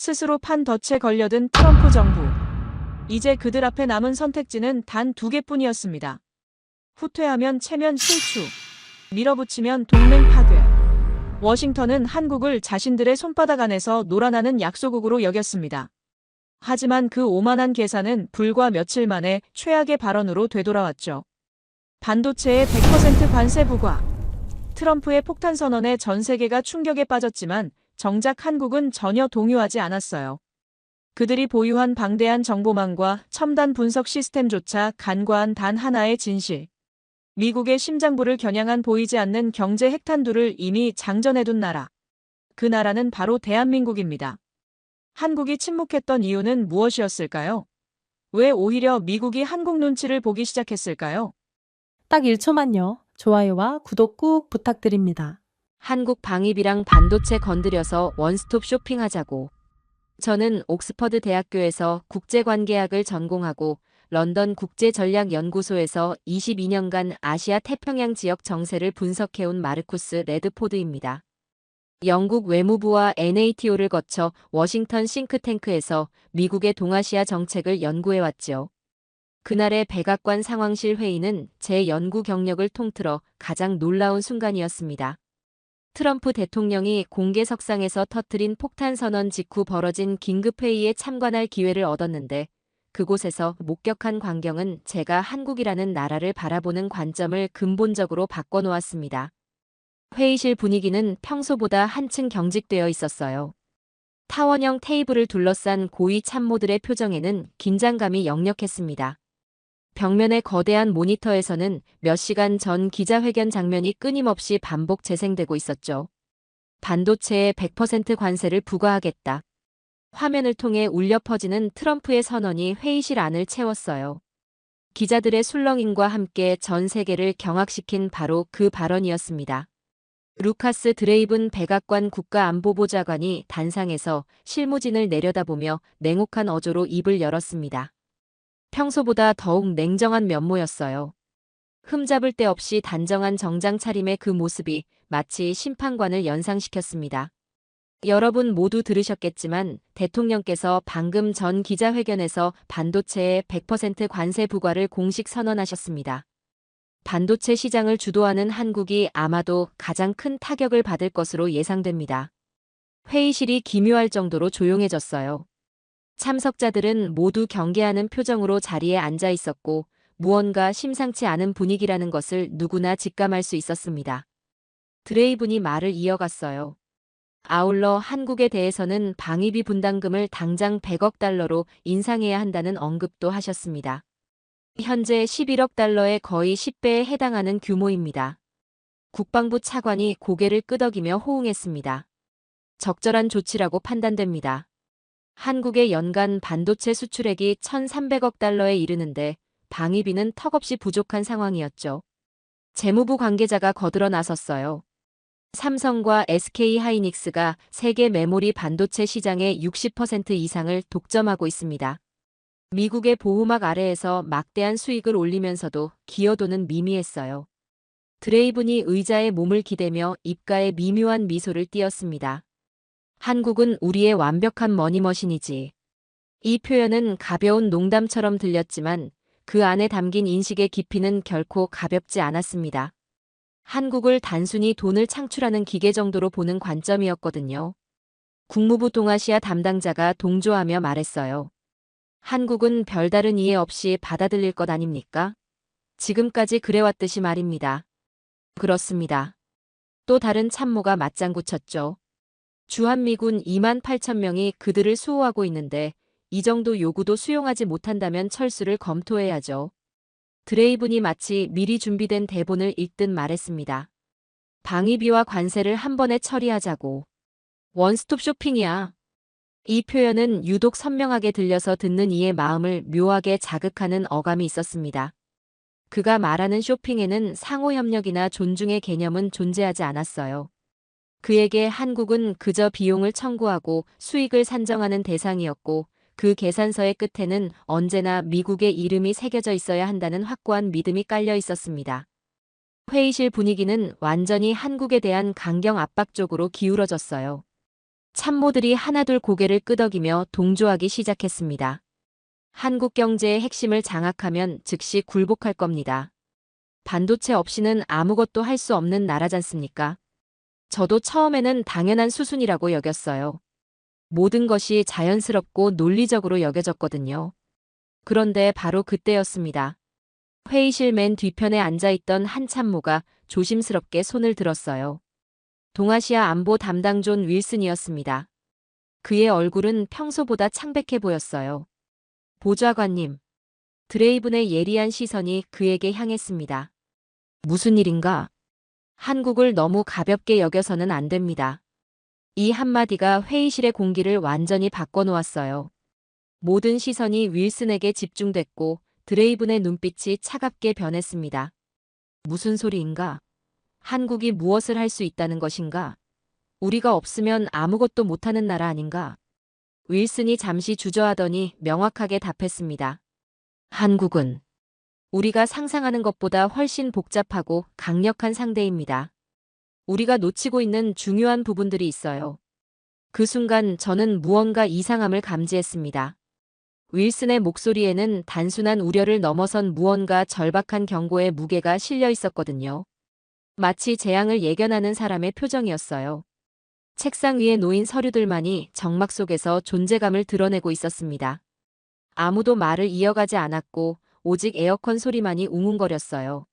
스스로 판 덫에 걸려든 트럼프 정부. 이제 그들 앞에 남은 선택지는 단 두 개뿐이었습니다. 후퇴하면 체면 실추, 밀어붙이면 동맹 파괴. 워싱턴은 한국을 자신들의 손바닥 안에서 놀아나는 약소국으로 여겼습니다. 하지만 그 오만한 계산은 불과 며칠 만에 최악의 발언으로 되돌아왔죠. 반도체의 100% 관세 부과. 트럼프의 폭탄 선언에 전 세계가 충격에 빠졌지만 정작 한국은 전혀 동요하지 않았어요. 그들이 보유한 방대한 정보망과 첨단 분석 시스템조차 간과한 단 하나의 진실. 미국의 심장부를 겨냥한 보이지 않는 경제 핵탄두를 이미 장전해둔 나라. 그 나라는 바로 대한민국입니다. 한국이 침묵했던 이유는 무엇이었을까요? 왜 오히려 미국이 한국 눈치를 보기 시작했을까요? 딱 1초만요. 좋아요와 구독 꾹 부탁드립니다. 한국 방위비랑 반도체 건드려서 원스톱 쇼핑하자고. 저는 옥스퍼드 대학교에서 국제관계학을 전공하고 런던 국제전략연구소에서 22년간 아시아 태평양 지역 정세를 분석해온 마르쿠스 레드포드입니다. 영국 외무부와 NATO를 거쳐 워싱턴 싱크탱크에서 미국의 동아시아 정책을 연구해왔지요. 그날의 백악관 상황실 회의는 제 연구 경력을 통틀어 가장 놀라운 순간이었습니다. 트럼프 대통령이 공개석상에서 터뜨린 폭탄 선언 직후 벌어진 긴급회의에 참관할 기회를 얻었는데 그곳에서 목격한 광경은 제가 한국이라는 나라를 바라보는 관점을 근본적으로 바꿔놓았습니다. 회의실 분위기는 평소보다 한층 경직되어 있었어요. 타원형 테이블을 둘러싼 고위 참모들의 표정에는 긴장감이 역력했습니다. 벽면의 거대한 모니터에서는 몇 시간 전 기자회견 장면이 끊임없이 반복 재생되고 있었죠. 반도체에 100% 관세를 부과하겠다. 화면을 통해 울려 퍼지는 트럼프의 선언이 회의실 안을 채웠어요. 기자들의 술렁임과 함께 전 세계를 경악시킨 바로 그 발언이었습니다. 루카스 드레이븐 백악관 국가안보보좌관이 단상에서 실무진을 내려다보며 냉혹한 어조로 입을 열었습니다. 평소보다 더욱 냉정한 면모였어요. 흠잡을 데 없이 단정한 정장 차림의 그 모습이 마치 심판관을 연상시켰습니다. 여러분 모두 들으셨겠지만 대통령께서 방금 전 기자회견에서 반도체의 100% 관세 부과를 공식 선언하셨습니다. 반도체 시장을 주도하는 한국이 아마도 가장 큰 타격을 받을 것으로 예상됩니다. 회의실이 기묘할 정도로 조용해졌어요. 참석자들은 모두 경계하는 표정으로 자리에 앉아 있었고 무언가 심상치 않은 분위기라는 것을 누구나 직감할 수 있었습니다. 드레이븐이 말을 이어갔어요. 아울러 한국에 대해서는 방위비 분담금을 당장 100억 달러로 인상해야 한다는 언급도 하셨습니다. 현재 11억 달러의 거의 10배에 해당하는 규모입니다. 국방부 차관이 고개를 끄덕이며 호응했습니다. 적절한 조치라고 판단됩니다. 한국의 연간 반도체 수출액이 1,300억 달러에 이르는데 방위비는 턱없이 부족한 상황이었죠. 재무부 관계자가 거들어 나섰어요. 삼성과 SK하이닉스가 세계 메모리 반도체 시장의 60% 이상을 독점하고 있습니다. 미국의 보호막 아래에서 막대한 수익을 올리면서도 기여도는 미미했어요. 드레이븐이 의자에 몸을 기대며 입가에 미묘한 미소를 띄었습니다. 한국은 우리의 완벽한 머니머신이지. 이 표현은 가벼운 농담처럼 들렸지만 그 안에 담긴 인식의 깊이는 결코 가볍지 않았습니다. 한국을 단순히 돈을 창출하는 기계 정도로 보는 관점이었거든요. 국무부 동아시아 담당자가 동조하며 말했어요. 한국은 별다른 이해 없이 받아들일 것 아닙니까? 지금까지 그래왔듯이 말입니다. 그렇습니다. 또 다른 참모가 맞장구 쳤죠. 주한미군 28,000명이 그들을 수호하고 있는데 이 정도 요구도 수용하지 못한다면 철수를 검토해야죠. 드레이븐이 마치 미리 준비된 대본을 읽듯 말했습니다. 방위비와 관세를 한 번에 처리하자고. 원스톱 쇼핑이야. 이 표현은 유독 선명하게 들려서 듣는 이의 마음을 묘하게 자극하는 어감이 있었습니다. 그가 말하는 쇼핑에는 상호협력이나 존중의 개념은 존재하지 않았어요. 그에게 한국은 그저 비용을 청구하고 수익을 산정하는 대상이었고 그 계산서의 끝에는 언제나 미국의 이름이 새겨져 있어야 한다는 확고한 믿음이 깔려 있었습니다. 회의실 분위기는 완전히 한국에 대한 강경 압박 쪽으로 기울어졌어요. 참모들이 하나둘 고개를 끄덕이며 동조하기 시작했습니다. 한국 경제의 핵심을 장악하면 즉시 굴복할 겁니다. 반도체 없이는 아무것도 할 수 없는 나라잖습니까? 저도 처음에는 당연한 수순이라고 여겼어요. 모든 것이 자연스럽고 논리적으로 여겨졌거든요. 그런데 바로 그때였습니다. 회의실 맨 뒤편에 앉아있던 한 참모가 조심스럽게 손을 들었어요. 동아시아 안보 담당 존 윌슨이었습니다. 그의 얼굴은 평소보다 창백해 보였어요. 보좌관님. 드레이븐의 예리한 시선이 그에게 향했습니다. 무슨 일인가? 한국을 너무 가볍게 여겨서는 안 됩니다. 이 한마디가 회의실의 공기를 완전히 바꿔놓았어요. 모든 시선이 윌슨에게 집중됐고 드레이븐의 눈빛이 차갑게 변했습니다. 무슨 소리인가? 한국이 무엇을 할 수 있다는 것인가? 우리가 없으면 아무것도 못하는 나라 아닌가? 윌슨이 잠시 주저하더니 명확하게 답했습니다. 한국은 우리가 상상하는 것보다 훨씬 복잡하고 강력한 상대입니다. 우리가 놓치고 있는 중요한 부분들이 있어요. 그 순간 저는 무언가 이상함을 감지했습니다. 윌슨의 목소리에는 단순한 우려를 넘어선 무언가 절박한 경고의 무게가 실려 있었거든요. 마치 재앙을 예견하는 사람의 표정이었어요. 책상 위에 놓인 서류들만이 정막 속에서 존재감을 드러내고 있었습니다. 아무도 말을 이어가지 않았고 오직 에어컨 소리만이 웅웅거렸어요.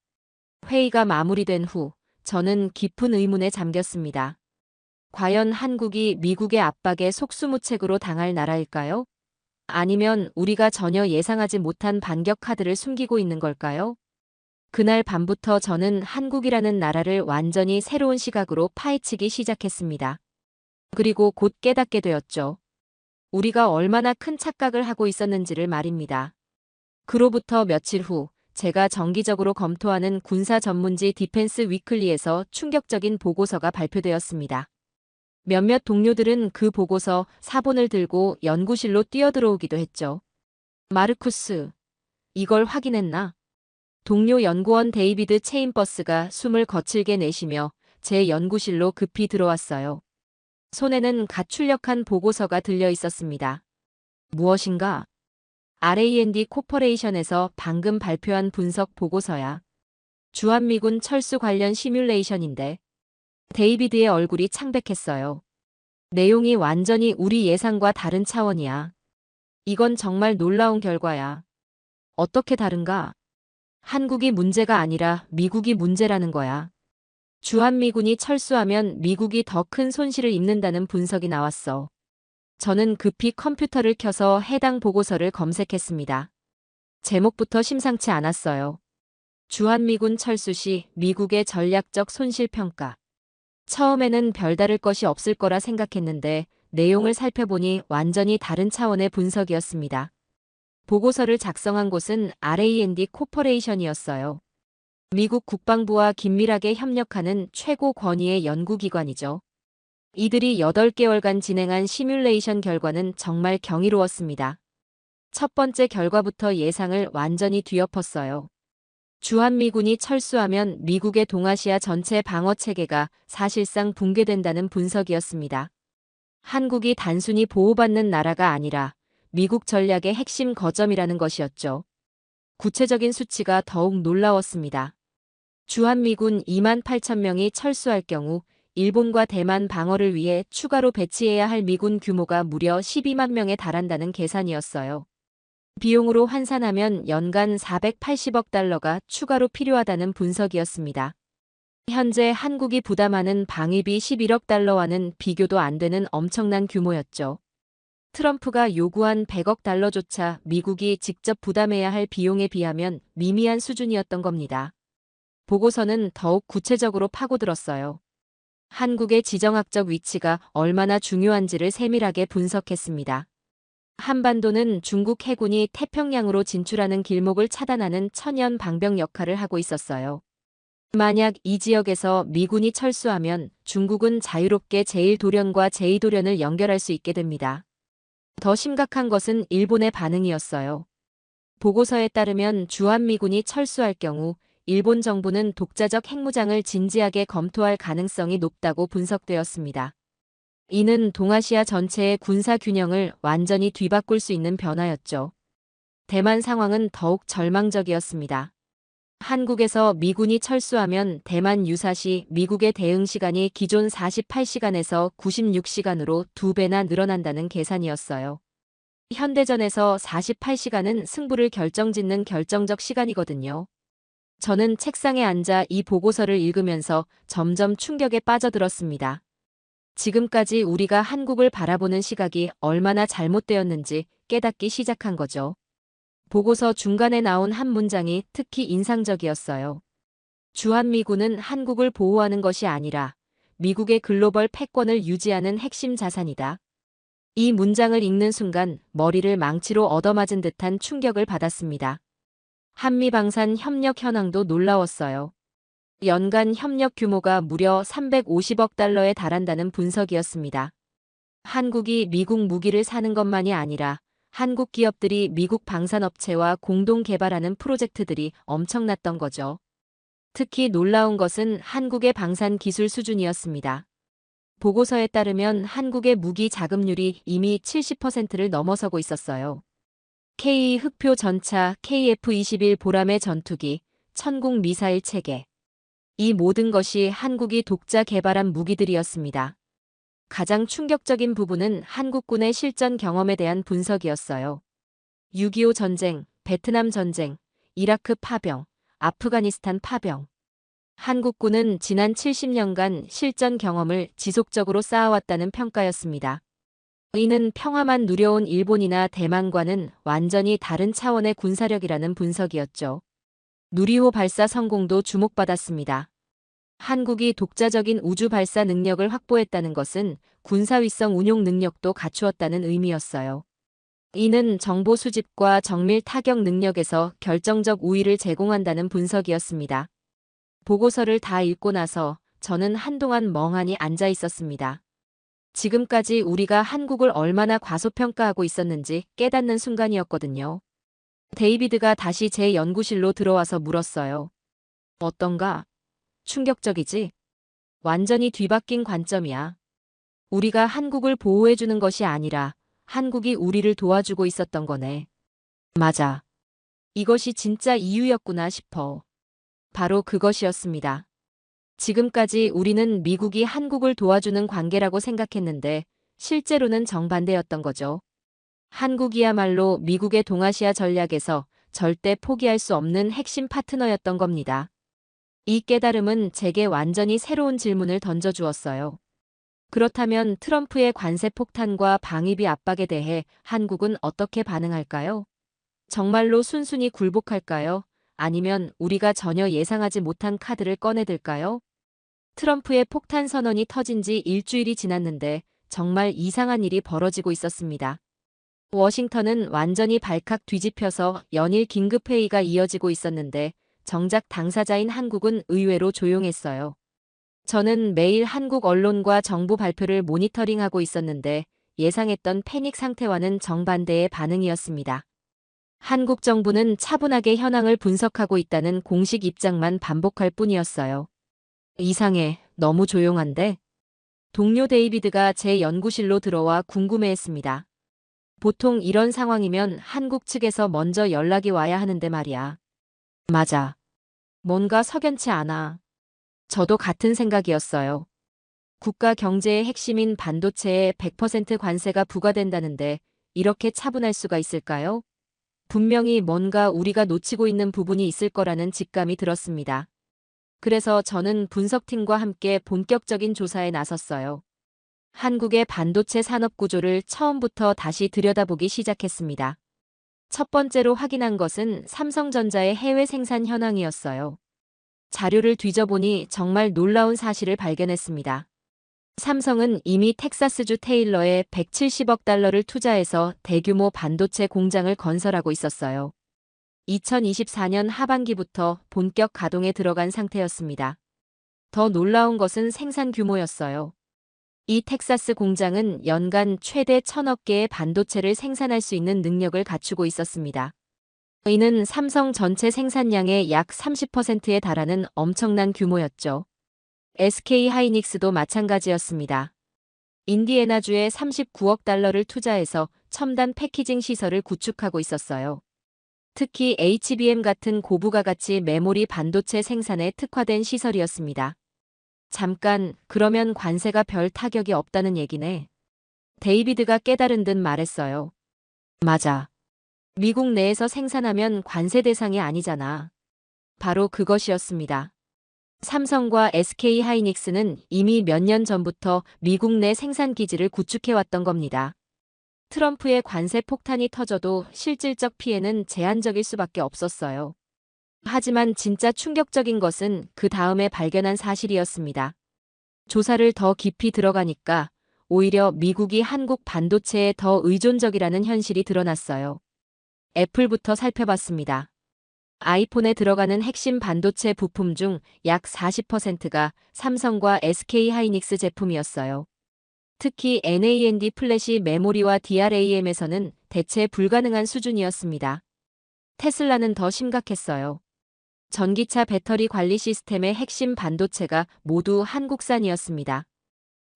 회의가 마무리된 후 저는 깊은 의문에 잠겼습니다. 과연 한국이 미국의 압박에 속수무책으로 당할 나라일까요? 아니면 우리가 전혀 예상하지 못한 반격 카드를 숨기고 있는 걸까요? 그날 밤부터 저는 한국이라는 나라를 완전히 새로운 시각으로 파헤치기 시작했습니다. 그리고 곧 깨닫게 되었죠. 우리가 얼마나 큰 착각을 하고 있었는지를 말입니다. 그로부터 며칠 후 제가 정기적으로 검토하는 군사 전문지 디펜스 위클리에서 충격적인 보고서가 발표되었습니다. 몇몇 동료들은 그 보고서 사본을 들고 연구실로 뛰어들어오기도 했죠. 마르쿠스, 이걸 확인했나? 동료 연구원 데이비드 체인버스가 숨을 거칠게 내쉬며 제 연구실로 급히 들어왔어요. 손에는 갓 출력한 보고서가 들려 있었습니다. 무엇인가? R&D 코퍼레이션에서 방금 발표한 분석 보고서야. 주한미군 철수 관련 시뮬레이션인데. 데이비드의 얼굴이 창백했어요. 내용이 완전히 우리 예상과 다른 차원이야. 이건 정말 놀라운 결과야. 어떻게 다른가? 한국이 문제가 아니라 미국이 문제라는 거야. 주한미군이 철수하면 미국이 더 큰 손실을 입는다는 분석이 나왔어. 저는 급히 컴퓨터를 켜서 해당 보고서를 검색했습니다. 제목부터 심상치 않았어요. 주한미군 철수 시 미국의 전략적 손실평가. 처음에는 별다를 것이 없을 거라 생각했는데 내용을 살펴보니 완전히 다른 차원의 분석이었습니다. 보고서를 작성한 곳은 R&D 코퍼레이션이었어요. 미국 국방부와 긴밀하게 협력하는 최고 권위의 연구기관이죠. 이들이 8개월간 진행한 시뮬레이션 결과는 정말 경이로웠습니다. 첫 번째 결과부터 예상을 완전히 뒤엎었어요. 주한미군이 철수하면 미국의 동아시아 전체 방어체계가 사실상 붕괴된다는 분석이었습니다. 한국이 단순히 보호받는 나라가 아니라 미국 전략의 핵심 거점이라는 것이었죠. 구체적인 수치가 더욱 놀라웠습니다. 주한미군 28,000명이 철수할 경우 일본과 대만 방어를 위해 추가로 배치해야 할 미군 규모가 무려 12만 명에 달한다는 계산이었어요. 비용으로 환산하면 연간 480억 달러가 추가로 필요하다는 분석이었습니다. 현재 한국이 부담하는 방위비 11억 달러와는 비교도 안 되는 엄청난 규모였죠. 트럼프가 요구한 100억 달러조차 미국이 직접 부담해야 할 비용에 비하면 미미한 수준이었던 겁니다. 보고서는 더욱 구체적으로 파고들었어요. 한국의 지정학적 위치가 얼마나 중요한지를 세밀하게 분석했습니다. 한반도는 중국 해군이 태평양으로 진출하는 길목을 차단하는 천연 방벽 역할을 하고 있었어요. 만약 이 지역에서 미군이 철수하면 중국은 자유롭게 제1도련과 제2도련을 연결할 수 있게 됩니다. 더 심각한 것은 일본의 반응이었어요. 보고서에 따르면 주한미군이 철수할 경우 일본 정부는 독자적 핵무장을 진지하게 검토할 가능성이 높다고 분석되었습니다. 이는 동아시아 전체의 군사 균형을 완전히 뒤바꿀 수 있는 변화였죠. 대만 상황은 더욱 절망적이었습니다. 한국에서 미군이 철수하면 대만 유사시 미국의 대응 시간이 기존 48시간에서 96시간으로 2배나 늘어난다는 계산이었어요. 현대전에서 48시간은 승부를 결정짓는 결정적 시간이거든요. 저는 책상에 앉아 이 보고서를 읽으면서 점점 충격에 빠져들었습니다. 지금까지 우리가 한국을 바라보는 시각이 얼마나 잘못되었는지 깨닫기 시작한 거죠. 보고서 중간에 나온 한 문장이 특히 인상적이었어요. 주한미군은 한국을 보호하는 것이 아니라 미국의 글로벌 패권을 유지하는 핵심 자산이다. 이 문장을 읽는 순간 머리를 망치로 얻어맞은 듯한 충격을 받았습니다. 한미방산 협력 현황도 놀라웠어요. 연간 협력 규모가 무려 350억 달러에 달한다는 분석이었습니다. 한국이 미국 무기를 사는 것만이 아니라 한국 기업들이 미국 방산업체와 공동 개발하는 프로젝트들이 엄청났던 거죠. 특히 놀라운 것은 한국의 방산 기술 수준이었습니다. 보고서에 따르면 한국의 무기 자급률이 이미 70%를 넘어서고 있었어요. K 흑표 전차, KF-21 보람의 전투기, 천궁 미사일 체계. 이 모든 것이 한국이 독자 개발한 무기들이었습니다. 가장 충격적인 부분은 한국군의 실전 경험에 대한 분석이었어요. 6.25 전쟁, 베트남 전쟁, 이라크 파병, 아프가니스탄 파병. 한국군은 지난 70년간 실전 경험을 지속적으로 쌓아왔다는 평가였습니다. 이는 평화만 누려온 일본이나 대만과는 완전히 다른 차원의 군사력이라는 분석이었죠. 누리호 발사 성공도 주목받았습니다. 한국이 독자적인 우주 발사 능력을 확보했다는 것은 군사위성 운용 능력도 갖추었다는 의미였어요. 이는 정보 수집과 정밀 타격 능력에서 결정적 우위를 제공한다는 분석이었습니다. 보고서를 다 읽고 나서 저는 한동안 멍하니 앉아 있었습니다. 지금까지 우리가 한국을 얼마나 과소평가하고 있었는지 깨닫는 순간이었거든요. 데이비드가 다시 제 연구실로 들어와서 물었어요. 어떤가? 충격적이지? 완전히 뒤바뀐 관점이야. 우리가 한국을 보호해주는 것이 아니라 한국이 우리를 도와주고 있었던 거네. 맞아. 이것이 진짜 이유였구나 싶어. 바로 그것이었습니다. 지금까지 우리는 미국이 한국을 도와주는 관계라고 생각했는데 실제로는 정반대였던 거죠. 한국이야말로 미국의 동아시아 전략에서 절대 포기할 수 없는 핵심 파트너였던 겁니다. 이 깨달음은 제게 완전히 새로운 질문을 던져주었어요. 그렇다면 트럼프의 관세 폭탄과 방위비 압박에 대해 한국은 어떻게 반응할까요? 정말로 순순히 굴복할까요? 아니면 우리가 전혀 예상하지 못한 카드를 꺼내들까요? 트럼프의 폭탄 선언이 터진 지 일주일이 지났는데 정말 이상한 일이 벌어지고 있었습니다. 워싱턴은 완전히 발칵 뒤집혀서 연일 긴급회의가 이어지고 있었는데 정작 당사자인 한국은 의외로 조용했어요. 저는 매일 한국 언론과 정부 발표를 모니터링하고 있었는데 예상했던 패닉 상태와는 정반대의 반응이었습니다. 한국 정부는 차분하게 현황을 분석하고 있다는 공식 입장만 반복할 뿐이었어요. 이상해, 너무 조용한데? 동료 데이비드가 제 연구실로 들어와 궁금해했습니다. 보통 이런 상황이면 한국 측에서 먼저 연락이 와야 하는데 말이야. 맞아. 뭔가 석연치 않아. 저도 같은 생각이었어요. 국가 경제의 핵심인 반도체에 100% 관세가 부과된다는데 이렇게 차분할 수가 있을까요? 분명히 뭔가 우리가 놓치고 있는 부분이 있을 거라는 직감이 들었습니다. 그래서 저는 분석팀과 함께 본격적인 조사에 나섰어요. 한국의 반도체 산업 구조를 처음부터 다시 들여다보기 시작했습니다. 첫 번째로 확인한 것은 삼성전자의 해외 생산 현황이었어요. 자료를 뒤져보니 정말 놀라운 사실을 발견했습니다. 삼성은 이미 텍사스주 테일러에 170억 달러를 투자해서 대규모 반도체 공장을 건설하고 있었어요. 2024년 하반기부터 본격 가동에 들어간 상태였습니다. 더 놀라운 것은 생산 규모였어요. 이 텍사스 공장은 연간 최대 1,000억 개의 반도체를 생산할 수 있는 능력을 갖추고 있었습니다. 이는 삼성 전체 생산량의 약 30%에 달하는 엄청난 규모였죠. SK 하이닉스도 마찬가지였습니다. 인디애나주에 39억 달러를 투자해서 첨단 패키징 시설을 구축하고 있었어요. 특히 HBM 같은 고부가 가치 메모리 반도체 생산에 특화된 시설이었습니다. 잠깐, 그러면 관세가 별 타격이 없다는 얘기네. 데이비드가 깨달은 듯 말했어요. 맞아. 미국 내에서 생산하면 관세 대상이 아니잖아. 바로 그것이었습니다. 삼성과 SK 하이닉스는 이미 몇 년 전부터 미국 내 생산 기지를 구축해왔던 겁니다. 트럼프의 관세 폭탄이 터져도 실질적 피해는 제한적일 수밖에 없었어요. 하지만 진짜 충격적인 것은 그 다음에 발견한 사실이었습니다. 조사를 더 깊이 들어가니까 오히려 미국이 한국 반도체에 더 의존적이라는 현실이 드러났어요. 애플부터 살펴봤습니다. 아이폰에 들어가는 핵심 반도체 부품 중 약 40%가 삼성과 SK 하이닉스 제품이었어요. 특히 NAND 플래시 메모리와 DRAM에서는 대체 불가능한 수준이었습니다. 테슬라는 더 심각했어요. 전기차 배터리 관리 시스템의 핵심 반도체가 모두 한국산이었습니다.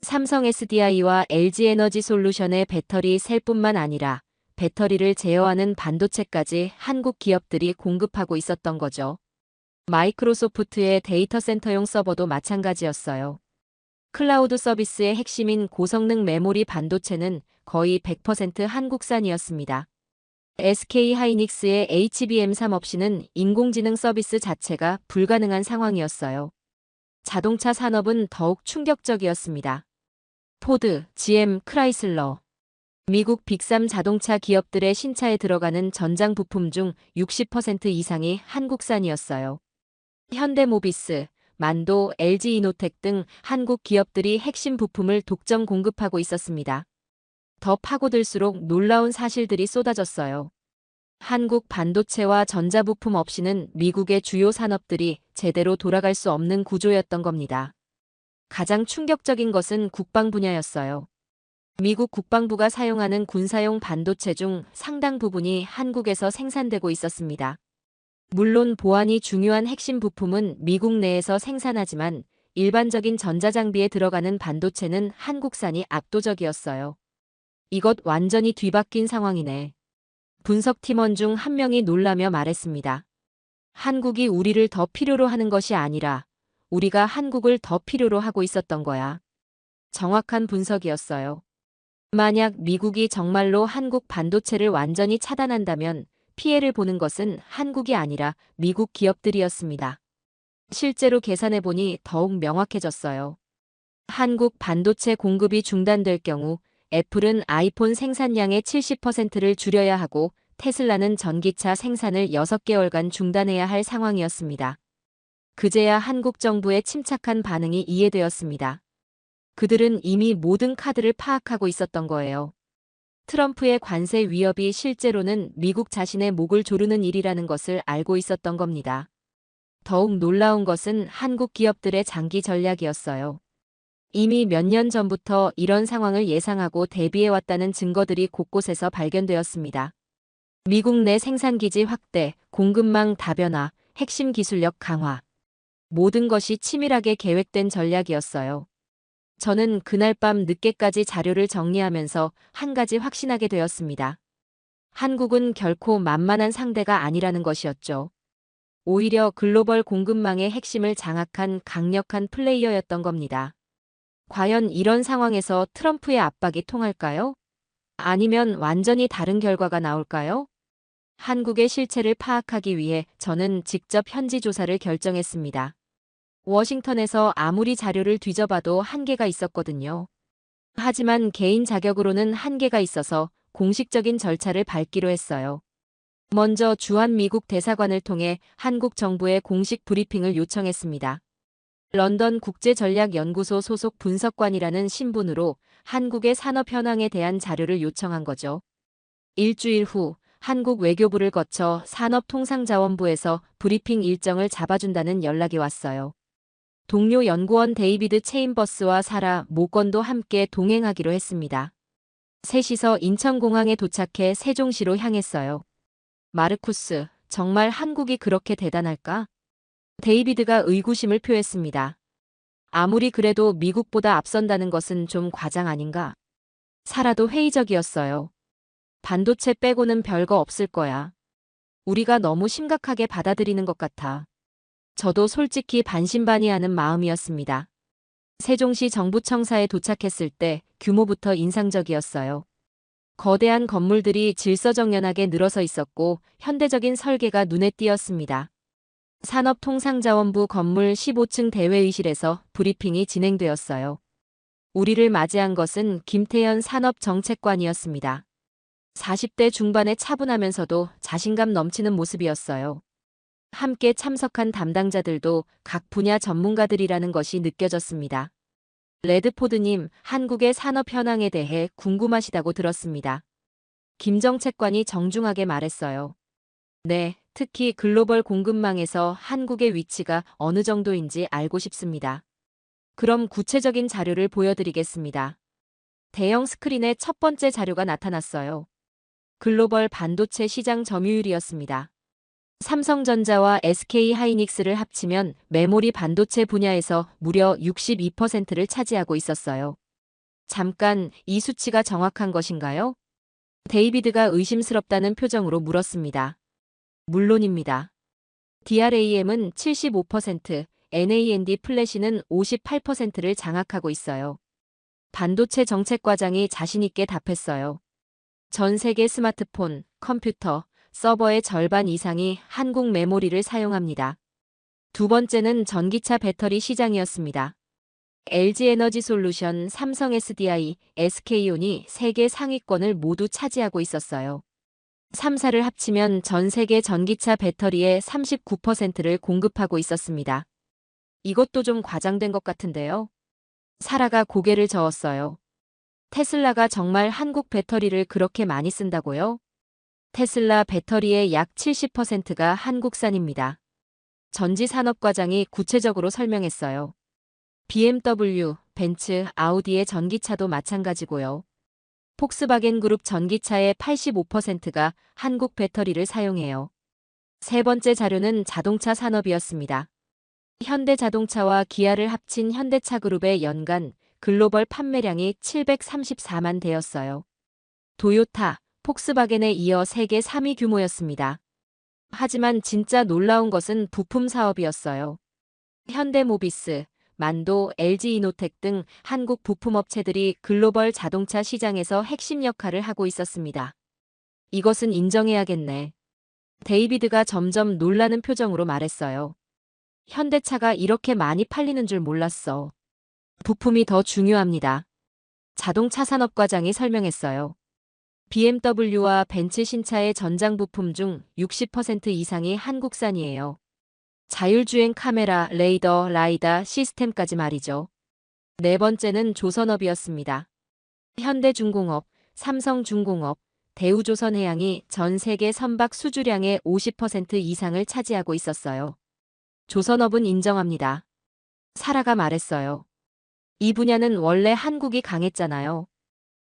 삼성 SDI와 LG 에너지 솔루션의 배터리 셀뿐만 아니라 배터리를 제어하는 반도체까지 한국 기업들이 공급하고 있었던 거죠. 마이크로소프트의 데이터 센터용 서버도 마찬가지였어요. 클라우드 서비스의 핵심인 고성능 메모리 반도체는 거의 100% 한국산이었습니다. SK 하이닉스의 HBM3 없이는 인공지능 서비스 자체가 불가능한 상황이었어요. 자동차 산업은 더욱 충격적이었습니다. 포드, GM, 크라이슬러. 미국 빅3 자동차 기업들의 신차에 들어가는 전장 부품 중 60% 이상이 한국산이었어요. 현대모비스, 만도, LG이노텍 등 한국 기업들이 핵심 부품을 독점 공급하고 있었습니다. 더 파고들수록 놀라운 사실들이 쏟아졌어요. 한국 반도체와 전자부품 없이는 미국의 주요 산업들이 제대로 돌아갈 수 없는 구조였던 겁니다. 가장 충격적인 것은 국방 분야였어요. 미국 국방부가 사용하는 군사용 반도체 중 상당 부분이 한국에서 생산되고 있었습니다. 물론 보안이 중요한 핵심 부품은 미국 내에서 생산하지만 일반적인 전자장비에 들어가는 반도체는 한국산이 압도적이었어요. 이것 완전히 뒤바뀐 상황이네. 분석팀원 중 한 명이 놀라며 말했습니다. 한국이 우리를 더 필요로 하는 것이 아니라 우리가 한국을 더 필요로 하고 있었던 거야. 정확한 분석이었어요. 만약 미국이 정말로 한국 반도체를 완전히 차단한다면 피해를 보는 것은 한국이 아니라 미국 기업들이었습니다. 실제로 계산해보니 더욱 명확해졌어요. 한국 반도체 공급이 중단될 경우 애플은 아이폰 생산량의 70%를 줄여야 하고 테슬라는 전기차 생산을 6개월간 중단해야 할 상황이었습니다. 그제야 한국 정부의 침착한 반응이 이해되었습니다. 그들은 이미 모든 카드를 파악하고 있었던 거예요. 트럼프의 관세 위협이 실제로는 미국 자신의 목을 조르는 일이라는 것을 알고 있었던 겁니다. 더욱 놀라운 것은 한국 기업들의 장기 전략이었어요. 이미 몇 년 전부터 이런 상황을 예상하고 대비해왔다는 증거들이 곳곳에서 발견되었습니다. 미국 내 생산기지 확대, 공급망 다변화, 핵심 기술력 강화. 모든 것이 치밀하게 계획된 전략이었어요. 저는 그날 밤 늦게까지 자료를 정리하면서 한 가지 확신하게 되었습니다. 한국은 결코 만만한 상대가 아니라는 것이었죠. 오히려 글로벌 공급망의 핵심을 장악한 강력한 플레이어였던 겁니다. 과연 이런 상황에서 트럼프의 압박이 통할까요? 아니면 완전히 다른 결과가 나올까요? 한국의 실체를 파악하기 위해 저는 직접 현지 조사를 결정했습니다. 워싱턴에서 아무리 자료를 뒤져봐도 한계가 있었거든요. 하지만 개인 자격으로는 한계가 있어서 공식적인 절차를 밟기로 했어요. 먼저 주한 미국 대사관을 통해 한국 정부에 공식 브리핑을 요청했습니다. 런던 국제전략연구소 소속 분석관이라는 신분으로 한국의 산업 현황에 대한 자료를 요청한 거죠. 일주일 후 한국 외교부를 거쳐 산업통상자원부에서 브리핑 일정을 잡아준다는 연락이 왔어요. 동료 연구원 데이비드 체인버스와 사라 모건도 함께 동행하기로 했습니다. 셋이서 인천공항에 도착해 세종시로 향했어요. 마르쿠스, 정말 한국이 그렇게 대단할까? 데이비드가 의구심을 표했습니다. 아무리 그래도 미국보다 앞선다는 것은 좀 과장 아닌가? 사라도 회의적이었어요. 반도체 빼고는 별거 없을 거야. 우리가 너무 심각하게 받아들이는 것 같아. 저도 솔직히 반신반의하는 마음이었습니다. 세종시 정부청사에 도착했을 때 규모부터 인상적이었어요. 거대한 건물들이 질서정연하게 늘어서 있었고 현대적인 설계가 눈에 띄었습니다. 산업통상자원부 건물 15층 대회의실에서 브리핑이 진행되었어요. 우리를 맞이한 것은 김태현 산업정책관이었습니다. 40대 중반의 차분하면서도 자신감 넘치는 모습이었어요. 함께 참석한 담당자들도 각 분야 전문가들이라는 것이 느껴졌습니다. 레드포드님, 한국의 산업 현황에 대해 궁금하시다고 들었습니다. 김정책관이 정중하게 말했어요. 네, 특히 글로벌 공급망에서 한국의 위치가 어느 정도인지 알고 싶습니다. 그럼 구체적인 자료를 보여드리겠습니다. 대형 스크린에 첫 번째 자료가 나타났어요. 글로벌 반도체 시장 점유율이었습니다. 삼성전자와 SK하이닉스를 합치면 메모리 반도체 분야에서 무려 62%를 차지하고 있었어요. 잠깐, 이 수치가 정확한 것인가요? 데이비드가 의심스럽다는 표정으로 물었습니다. 물론입니다. DRAM은 75%, NAND 플래시는 58%를 장악하고 있어요. 반도체 정책과장이 자신있게 답했어요. 전 세계 스마트폰, 컴퓨터, 서버의 절반 이상이 한국 메모리를 사용합니다. 두 번째는 전기차 배터리 시장이었습니다. LG에너지솔루션, 삼성 SDI, SK온이 세계 상위권을 모두 차지하고 있었어요. 3사를 합치면 전 세계 전기차 배터리의 39%를 공급하고 있었습니다. 이것도 좀 과장된 것 같은데요. 사라가 고개를 저었어요. 테슬라가 정말 한국 배터리를 그렇게 많이 쓴다고요? 테슬라 배터리의 약 70%가 한국산입니다. 전지산업과장이 구체적으로 설명했어요. BMW, 벤츠, 아우디의 전기차도 마찬가지고요. 폭스바겐 그룹 전기차의 85%가 한국 배터리를 사용해요. 세 번째 자료는 자동차 산업이었습니다. 현대자동차와 기아를 합친 현대차그룹의 연간 글로벌 판매량이 734만 대였어요. 도요타, 폭스바겐에 이어 세계 3위 규모였습니다. 하지만 진짜 놀라운 것은 부품 사업이었어요. 현대모비스, 만도, LG이노텍 등 한국 부품업체들이 글로벌 자동차 시장에서 핵심 역할을 하고 있었습니다. 이것은 인정해야겠네. 데이비드가 점점 놀라는 표정으로 말했어요. 현대차가 이렇게 많이 팔리는 줄 몰랐어. 부품이 더 중요합니다. 자동차 산업과장이 설명했어요. BMW와 벤츠 신차의 전장 부품 중 60% 이상이 한국산이에요. 자율주행 카메라, 레이더, 라이다 시스템까지 말이죠. 네 번째는 조선업이었습니다. 현대중공업, 삼성중공업, 대우조선해양이 전 세계 선박 수주량의 50% 이상을 차지하고 있었어요. 조선업은 인정합니다. 사라가 말했어요. 이 분야는 원래 한국이 강했잖아요.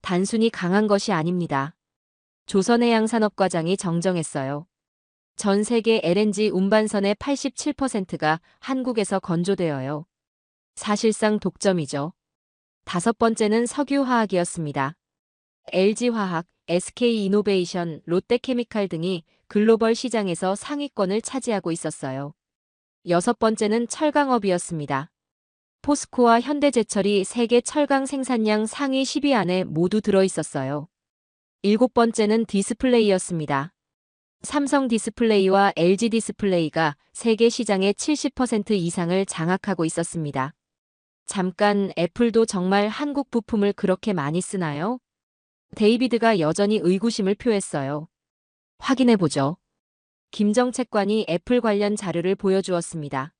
단순히 강한 것이 아닙니다. 조선해양산업과장이 정정했어요. 전 세계 LNG 운반선의 87%가 한국에서 건조되어요. 사실상 독점이죠. 다섯 번째는 석유화학이었습니다. LG화학, SK이노베이션, 롯데케미칼 등이 글로벌 시장에서 상위권을 차지하고 있었어요. 여섯 번째는 철강업이었습니다. 포스코와 현대제철이 세계 철강 생산량 상위 10위 안에 모두 들어 있었어요. 일곱 번째는 디스플레이였습니다. 삼성 디스플레이와 LG 디스플레이가 세계 시장의 70% 이상을 장악하고 있었습니다. 잠깐, 애플도 정말 한국 부품을 그렇게 많이 쓰나요? 데이비드가 여전히 의구심을 표했어요. 확인해보죠. 김정책관이 애플 관련 자료를 보여주었습니다.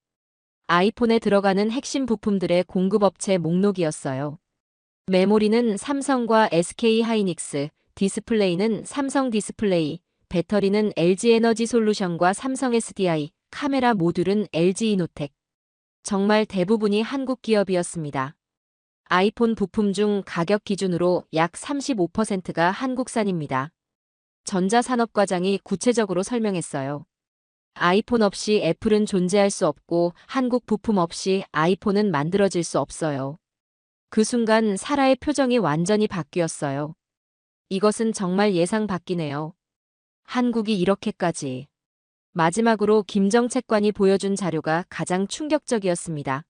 아이폰에 들어가는 핵심 부품들의 공급업체 목록이었어요. 메모리는 삼성과 SK하이닉스, 디스플레이는 삼성 디스플레이, 배터리는 LG에너지솔루션과 삼성 SDI, 카메라 모듈은 LG이노텍. 정말 대부분이 한국 기업이었습니다. 아이폰 부품 중 가격 기준으로 약 35%가 한국산입니다. 전자산업과장이 구체적으로 설명했어요. 아이폰 없이 애플은 존재할 수 없고 한국 부품 없이 아이폰은 만들어질 수 없어요. 그 순간 사라의 표정이 완전히 바뀌었어요. 이것은 정말 예상 밖이네요. 한국이 이렇게까지. 마지막으로 김정채관이 보여준 자료가 가장 충격적이었습니다.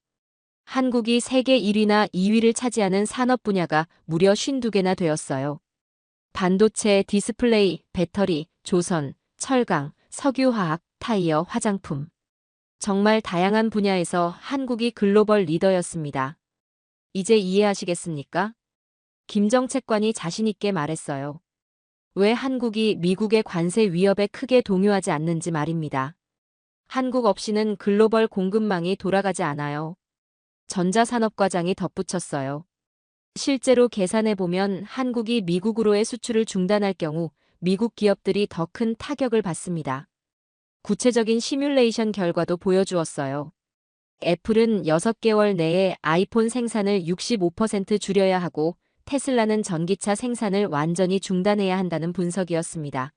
한국이 세계 1위나 2위를 차지하는 산업 분야가 무려 52개나 되었어요. 반도체, 디스플레이, 배터리, 조선, 철강, 석유화학, 타이어, 화장품. 정말 다양한 분야에서 한국이 글로벌 리더였습니다. 이제 이해하시겠습니까? 김정채관이 자신있게 말했어요. 왜 한국이 미국의 관세 위협에 크게 동요하지 않는지 말입니다. 한국 없이는 글로벌 공급망이 돌아가지 않아요. 전자산업과장이 덧붙였어요. 실제로 계산해보면 한국이 미국으로의 수출을 중단할 경우 미국 기업들이 더 큰 타격을 받습니다. 구체적인 시뮬레이션 결과도 보여주었어요. 애플은 6개월 내에 아이폰 생산을 65% 줄여야 하고 테슬라는 전기차 생산을 완전히 중단해야 한다는 분석이었습니다.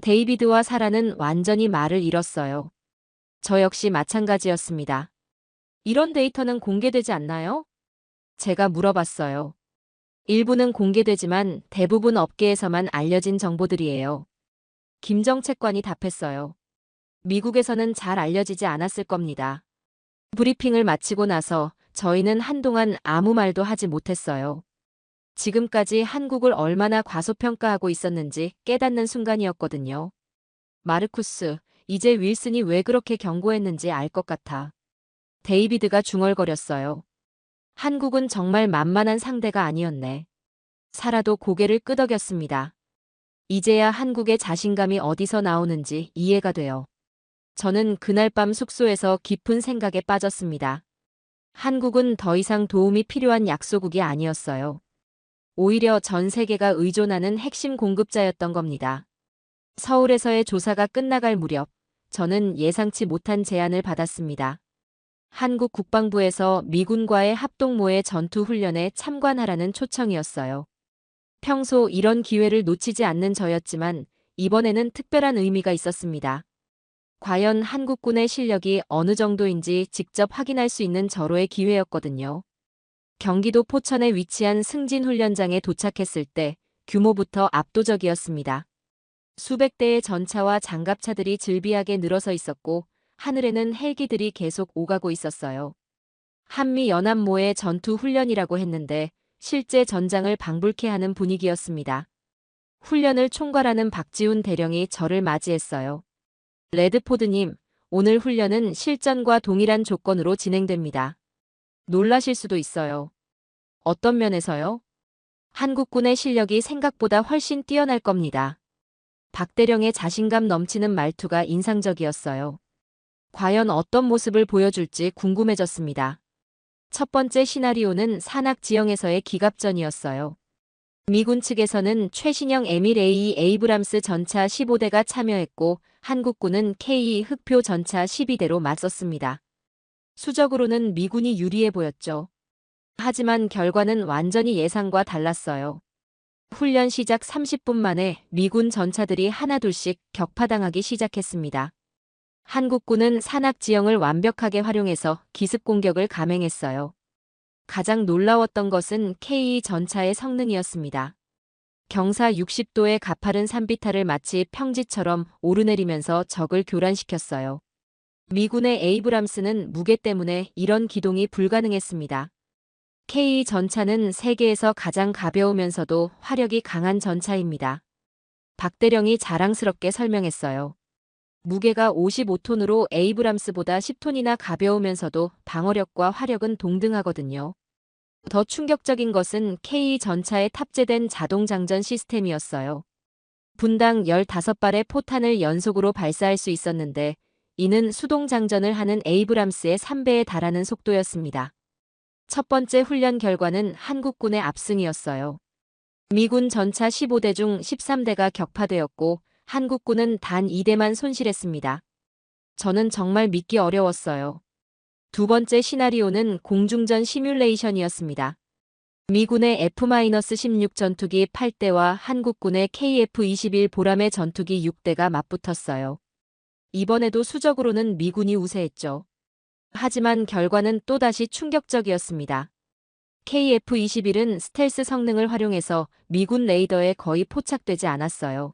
데이비드와 사라는 완전히 말을 잃었어요. 저 역시 마찬가지였습니다. 이런 데이터는 공개되지 않나요? 제가 물어봤어요. 일부는 공개되지만 대부분 업계에서만 알려진 정보들이에요. 김정채관이 답했어요. 미국에서는 잘 알려지지 않았을 겁니다. 브리핑을 마치고 나서 저희는 한동안 아무 말도 하지 못했어요. 지금까지 한국을 얼마나 과소평가하고 있었는지 깨닫는 순간이었거든요. 마르쿠스, 이제 윌슨이 왜 그렇게 경고했는지 알 것 같아. 데이비드가 중얼거렸어요. 한국은 정말 만만한 상대가 아니었네. 사라도 고개를 끄덕였습니다. 이제야 한국의 자신감이 어디서 나오는지 이해가 돼요. 저는 그날 밤 숙소에서 깊은 생각에 빠졌습니다. 한국은 더 이상 도움이 필요한 약소국이 아니었어요. 오히려 전 세계가 의존하는 핵심 공급자였던 겁니다. 서울에서의 조사가 끝나갈 무렵, 저는 예상치 못한 제안을 받았습니다. 한국 국방부에서 미군과의 합동모의 전투훈련에 참관하라는 초청이었어요. 평소 이런 기회를 놓치지 않는 저였지만 이번에는 특별한 의미가 있었습니다. 과연 한국군의 실력이 어느 정도인지 직접 확인할 수 있는 절호의 기회였거든요. 경기도 포천에 위치한 승진훈련장에 도착했을 때 규모부터 압도적이었습니다. 수백 대의 전차와 장갑차들이 즐비하게 늘어서 있었고 하늘에는 헬기들이 계속 오가고 있었어요. 한미연합모의 전투훈련이라고 했는데 실제 전장을 방불케 하는 분위기였습니다. 훈련을 총괄하는 박지훈 대령이 저를 맞이했어요. 레드포드님, 오늘 훈련은 실전과 동일한 조건으로 진행됩니다. 놀라실 수도 있어요. 어떤 면에서요? 한국군의 실력이 생각보다 훨씬 뛰어날 겁니다. 박 대령의 자신감 넘치는 말투가 인상적이었어요. 과연 어떤 모습을 보여줄지 궁금해졌습니다. 첫 번째 시나리오는 산악 지형에서의 기갑전이었어요. 미군 측에서는 최신형 에밀-A 에이브람스 전차 15대가 참여했고 한국군은 K 흑표 전차 12대로 맞섰습니다. 수적으로는 미군이 유리해 보였죠. 하지만 결과는 완전히 예상과 달랐어요. 훈련 시작 30분 만에 미군 전차들이 하나둘씩 격파당하기 시작했습니다. 한국군은 산악 지형을 완벽하게 활용해서 기습 공격을 감행했어요. 가장 놀라웠던 것은 K 전차의 성능이었습니다. 경사 60도의 가파른 산비탈을 마치 평지처럼 오르내리면서 적을 교란시켰어요. 미군의 에이브람스는 무게 때문에 이런 기동이 불가능했습니다. K 전차는 세계에서 가장 가벼우면서도 화력이 강한 전차입니다. 박 대령이 자랑스럽게 설명했어요. 무게가 55톤으로 에이브람스보다 10톤이나 가벼우면서도 방어력과 화력은 동등하거든요. 더 충격적인 것은 K 전차에 탑재된 자동 장전 시스템이었어요. 분당 15발의 포탄을 연속으로 발사할 수 있었는데 이는 수동 장전을 하는 에이브람스의 3배에 달하는 속도였습니다. 첫 번째 훈련 결과는 한국군의 압승이었어요. 미군 전차 15대 중 13대가 격파되었고 한국군은 단 2대만 손실했습니다. 저는 정말 믿기 어려웠어요. 두 번째 시나리오는 공중전 시뮬레이션이었습니다. 미군의 F-16 전투기 8대와 한국군의 KF-21 보람의 전투기 6대가 맞붙었어요. 이번에도 수적으로는 미군이 우세했죠. 하지만 결과는 또다시 충격적이었습니다. KF-21은 스텔스 성능을 활용해서 미군 레이더에 거의 포착되지 않았어요.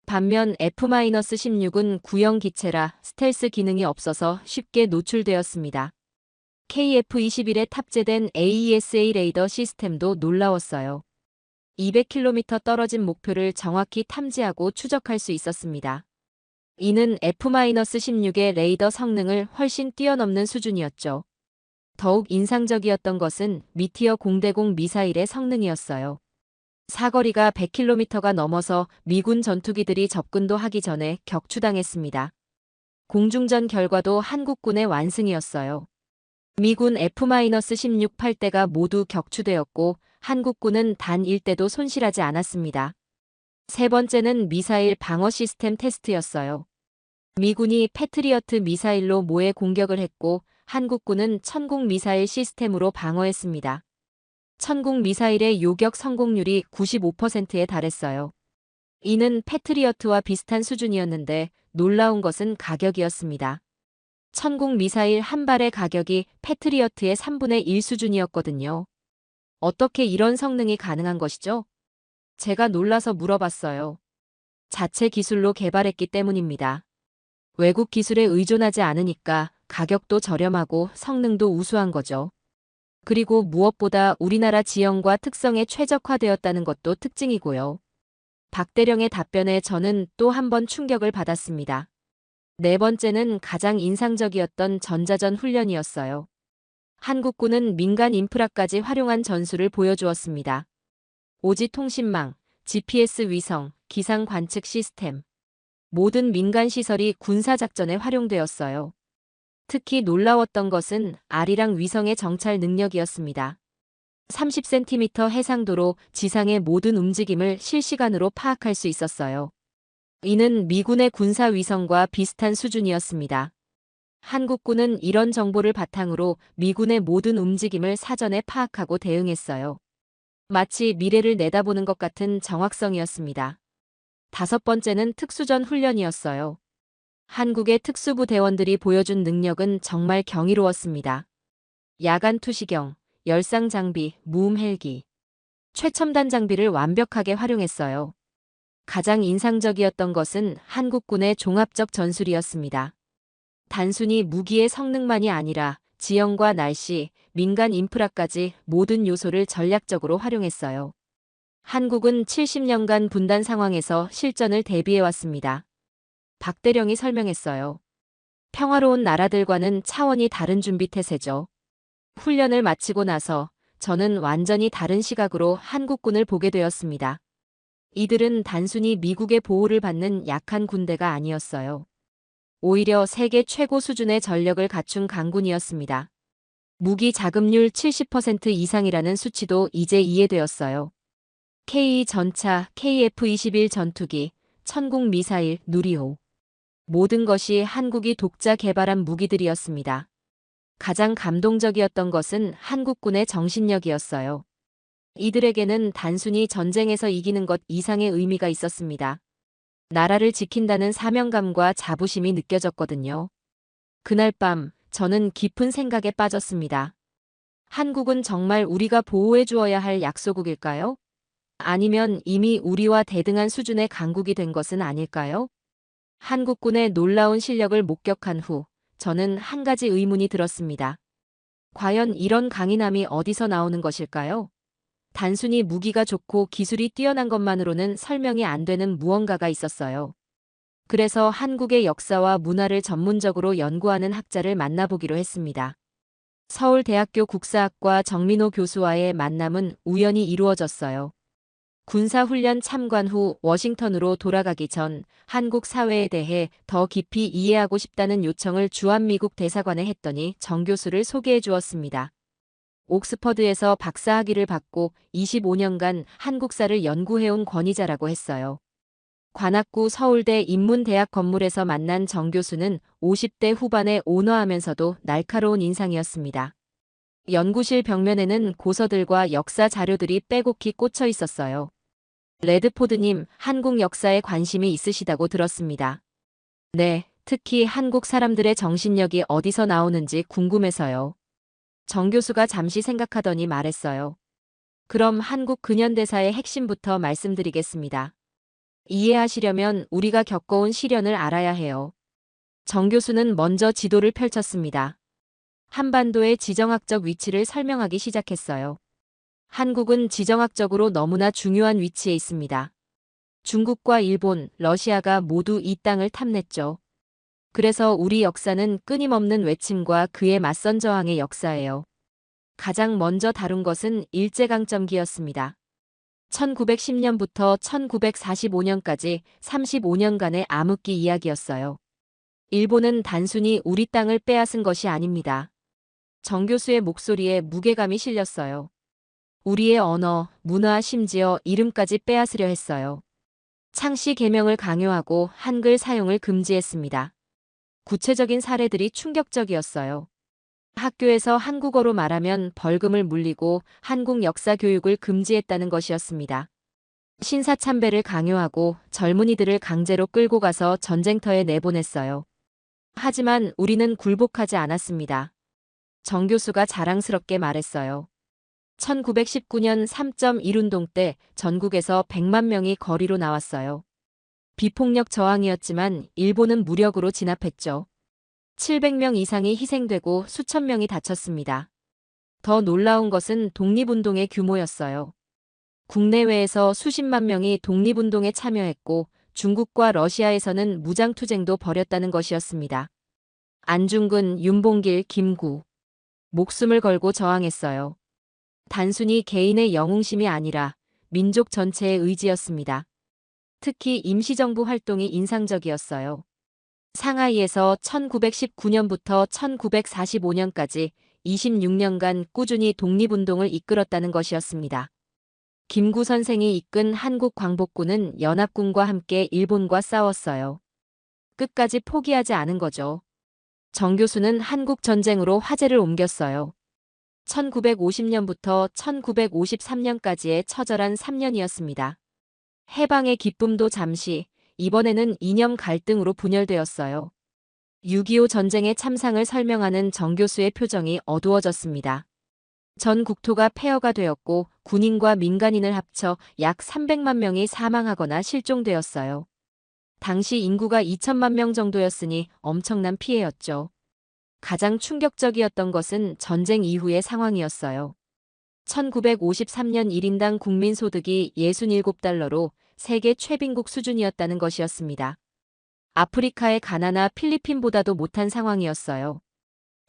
반면 F-16은 구형 기체라 스텔스 기능이 없어서 쉽게 노출되었습니다. KF-21에 탑재된 AESA 레이더 시스템도 놀라웠어요. 200km 떨어진 목표를 정확히 탐지하고 추적할 수 있었습니다. 이는 F-16의 레이더 성능을 훨씬 뛰어넘는 수준이었죠. 더욱 인상적이었던 것은 미티어 공대공 미사일의 성능이었어요. 사거리가 100km가 넘어서 미군 전투기들이 접근도 하기 전에 격추당했습니다. 공중전 결과도 한국군의 완승이었어요. 미군 F-16 8대가 모두 격추되었고 한국군은 단 1대도 손실하지 않았습니다. 세 번째는 미사일 방어 시스템 테스트였어요. 미군이 패트리어트 미사일로 모해 공격을 했고 한국군은 천궁 미사일 시스템으로 방어했습니다. 천궁 미사일의 요격 성공률이 95%에 달했어요. 이는 패트리어트와 비슷한 수준이었는데 놀라운 것은 가격이었습니다. 천궁 미사일 한 발의 가격이 패트리어트의 3분의 1 수준이었거든요. 어떻게 이런 성능이 가능한 것이죠? 제가 놀라서 물어봤어요. 자체 기술로 개발했기 때문입니다. 외국 기술에 의존하지 않으니까 가격도 저렴하고 성능도 우수한 거죠. 그리고 무엇보다 우리나라 지형과 특성에 최적화되었다는 것도 특징이고요. 박대령의 답변에 저는 또 한 번 충격을 받았습니다. 네 번째는 가장 인상적이었던 전자전 훈련이었어요. 한국군은 민간 인프라까지 활용한 전술을 보여주었습니다. 오지 통신망, GPS 위성, 기상 관측 시스템. 모든 민간 시설이 군사작전에 활용되었어요. 특히 놀라웠던 것은 아리랑 위성의 정찰 능력이었습니다. 30cm 해상도로 지상의 모든 움직임을 실시간으로 파악할 수 있었어요. 이는 미군의 군사 위성과 비슷한 수준이었습니다. 한국군은 이런 정보를 바탕으로 미군의 모든 움직임을 사전에 파악하고 대응했어요. 마치 미래를 내다보는 것 같은 정확성이었습니다. 다섯 번째는 특수전 훈련이었어요. 한국의 특수부 대원들이 보여준 능력은 정말 경이로웠습니다. 야간 투시경, 열상 장비, 무음 헬기, 최첨단 장비를 완벽하게 활용했어요. 가장 인상적이었던 것은 한국군의 종합적 전술이었습니다. 단순히 무기의 성능만이 아니라 지형과 날씨, 민간 인프라까지 모든 요소를 전략적으로 활용했어요. 한국은 70년간 분단 상황에서 실전을 대비해왔습니다. 박대령이 설명했어요. 평화로운 나라들과는 차원이 다른 준비 태세죠. 훈련을 마치고 나서 저는 완전히 다른 시각으로 한국군을 보게 되었습니다. 이들은 단순히 미국의 보호를 받는 약한 군대가 아니었어요. 오히려 세계 최고 수준의 전력을 갖춘 강군이었습니다. 무기 자급률 70% 이상이라는 수치도 이제 이해되었어요. K 전차, KF-21 전투기, 천궁 미사일, 누리호. 모든 것이 한국이 독자 개발한 무기들이었습니다. 가장 감동적이었던 것은 한국군의 정신력이었어요. 이들에게는 단순히 전쟁에서 이기는 것 이상의 의미가 있었습니다. 나라를 지킨다는 사명감과 자부심이 느껴졌거든요. 그날 밤 저는 깊은 생각에 빠졌습니다. 한국은 정말 우리가 보호해 주어야 할 약소국일까요? 아니면 이미 우리와 대등한 수준의 강국이 된 것은 아닐까요? 한국군의 놀라운 실력을 목격한 후 저는 한 가지 의문이 들었습니다. 과연 이런 강인함이 어디서 나오는 것일까요? 단순히 무기가 좋고 기술이 뛰어난 것만으로는 설명이 안 되는 무언가가 있었어요. 그래서 한국의 역사와 문화를 전문적으로 연구하는 학자를 만나보기로 했습니다. 서울대학교 국사학과 정민호 교수와의 만남은 우연히 이루어졌어요. 군사훈련 참관 후 워싱턴으로 돌아가기 전 한국 사회에 대해 더 깊이 이해하고 싶다는 요청을 주한미국 대사관에 했더니 정 교수를 소개해 주었습니다. 옥스퍼드에서 박사학위를 받고 25년간 한국사를 연구해온 권위자라고 했어요. 관악구 서울대 인문대학 건물에서 만난 정 교수는 50대 후반에 온화하면서도 날카로운 인상이었습니다. 연구실 벽면에는 고서들과 역사 자료들이 빼곡히 꽂혀 있었어요. 레드포드님, 한국 역사에 관심이 있으시다고 들었습니다. 네, 특히 한국 사람들의 정신력이 어디서 나오는지 궁금해서요. 정 교수가 잠시 생각하더니 말했어요. 그럼 한국 근현대사의 핵심부터 말씀드리겠습니다. 이해하시려면 우리가 겪어온 시련을 알아야 해요. 정 교수는 먼저 지도를 펼쳤습니다. 한반도의 지정학적 위치를 설명하기 시작했어요. 한국은 지정학적으로 너무나 중요한 위치에 있습니다. 중국과 일본, 러시아가 모두 이 땅을 탐냈죠. 그래서 우리 역사는 끊임없는 외침과 그에 맞선 저항의 역사예요. 가장 먼저 다룬 것은 일제강점기였습니다. 1910년부터 1945년까지 35년간의 암흑기 이야기였어요. 일본은 단순히 우리 땅을 빼앗은 것이 아닙니다. 정 교수의 목소리에 무게감이 실렸어요. 우리의 언어, 문화, 심지어 이름까지 빼앗으려 했어요. 창씨 계명을 강요하고 한글 사용을 금지했습니다. 구체적인 사례들이 충격적이었어요. 학교에서 한국어로 말하면 벌금을 물리고 한국 역사 교육을 금지했다는 것이었습니다. 신사참배를 강요하고 젊은이들을 강제로 끌고 가서 전쟁터에 내보냈어요. 하지만 우리는 굴복하지 않았습니다. 정 교수가 자랑스럽게 말했어요. 1919년 3.1운동 때 전국에서 100만 명이 거리로 나왔어요. 비폭력 저항이었지만 일본은 무력으로 진압했죠. 700명 이상이 희생되고 수천 명이 다쳤습니다. 더 놀라운 것은 독립운동의 규모였어요. 국내외에서 수십만 명이 독립운동에 참여했고 중국과 러시아에서는 무장투쟁도 벌였다는 것이었습니다. 안중근, 윤봉길, 김구. 목숨을 걸고 저항했어요. 단순히 개인의 영웅심이 아니라 민족 전체의 의지였습니다. 특히 임시정부 활동이 인상적이었어요. 상하이에서 1919년부터 1945년까지 26년간 꾸준히 독립운동을 이끌었다는 것이었습니다. 김구 선생이 이끈 한국 광복군은 연합군과 함께 일본과 싸웠어요. 끝까지 포기하지 않은 거죠. 정 교수는 한국 전쟁으로 화제를 옮겼어요. 1950년부터 1953년까지의 처절한 3년이었습니다. 해방의 기쁨도 잠시, 이번에는 이념 갈등으로 분열되었어요. 6.25 전쟁의 참상을 설명하는 정 교수의 표정이 어두워졌습니다. 전 국토가 폐허가 되었고 군인과 민간인을 합쳐 약 300만 명이 사망하거나 실종되었어요. 당시 인구가 2천만 명 정도였으니 엄청난 피해였죠. 가장 충격적이었던 것은 전쟁 이후의 상황이었어요. 1953년 1인당 국민소득이 67달러로 세계 최빈국 수준이었다는 것이었습니다. 아프리카의 가나나 필리핀보다도 못한 상황이었어요.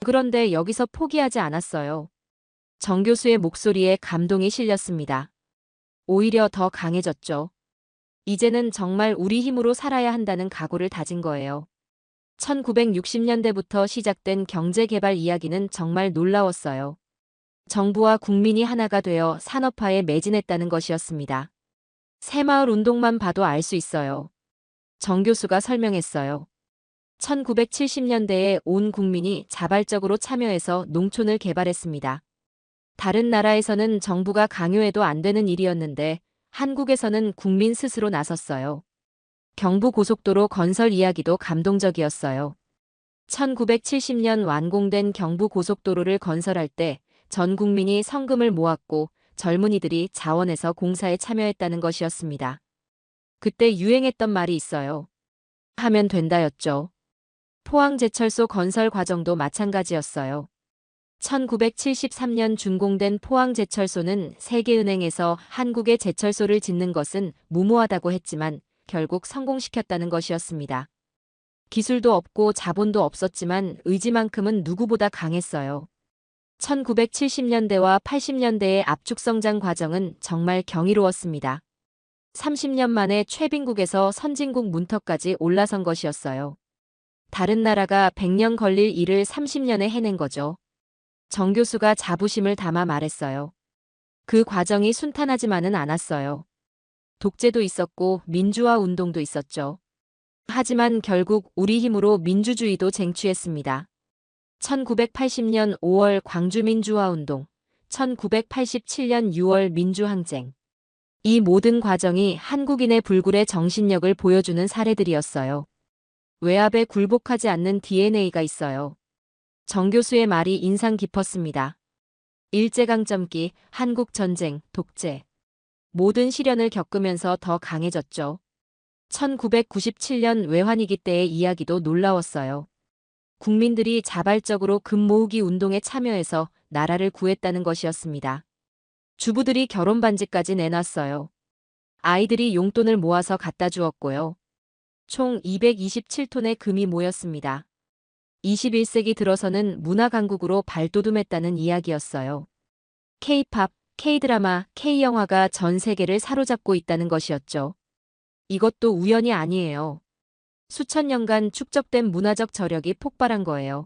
그런데 여기서 포기하지 않았어요. 정 교수의 목소리에 감동이 실렸습니다. 오히려 더 강해졌죠. 이제는 정말 우리 힘으로 살아야 한다는 각오를 다진 거예요. 1960년대부터 시작된 경제개발 이야기는 정말 놀라웠어요. 정부와 국민이 하나가 되어 산업화에 매진했다는 것이었습니다. 새마을 운동만 봐도 알 수 있어요. 정 교수가 설명했어요. 1970년대에 온 국민이 자발적으로 참여해서 농촌을 개발했습니다. 다른 나라에서는 정부가 강요해도 안 되는 일이었는데 한국에서는 국민 스스로 나섰어요. 경부고속도로 건설 이야기도 감동적이었어요. 1970년 완공된 경부고속도로를 건설할 때 전 국민이 성금을 모았고 젊은이들이 자원해서 공사에 참여했다는 것이었습니다. 그때 유행했던 말이 있어요. 하면 된다였죠. 포항제철소 건설 과정도 마찬가지였어요. 1973년 준공된 포항제철소는 세계은행에서 한국의 제철소를 짓는 것은 무모하다고 했지만 결국 성공시켰다는 것이었습니다. 기술도 없고 자본도 없었지만 의지만큼은 누구보다 강했어요. 1970년대와 80년대의 압축성장 과정은 정말 경이로웠습니다. 30년 만에 최빈국에서 선진국 문턱까지 올라선 것이었어요. 다른 나라가 100년 걸릴 일을 30년에 해낸 거죠. 정 교수가 자부심을 담아 말했어요. 그 과정이 순탄하지만은 않았어요. 독재도 있었고 민주화 운동도 있었죠. 하지만 결국 우리 힘으로 민주주의도 쟁취했습니다. 1980년 5월 광주민주화운동, 1987년 6월 민주항쟁. 이 모든 과정이 한국인의 불굴의 정신력을 보여주는 사례들이었어요. 외압에 굴복하지 않는 DNA가 있어요. 정 교수의 말이 인상 깊었습니다. 일제강점기, 한국전쟁, 독재. 모든 시련을 겪으면서 더 강해졌죠. 1997년 외환위기 때의 이야기도 놀라웠어요. 국민들이 자발적으로 금 모으기 운동에 참여해서 나라를 구했다는 것이었습니다. 주부들이 결혼 반지까지 내놨어요. 아이들이 용돈을 모아서 갖다 주었고요. 총 227톤의 금이 모였습니다. 21세기 들어서는 문화 강국으로 발돋움했다는 이야기였어요. K-팝, K-드라마, K-영화가 전 세계를 사로잡고 있다는 것이었죠. 이것도 우연이 아니에요. 수천 년간 축적된 문화적 저력이 폭발한 거예요.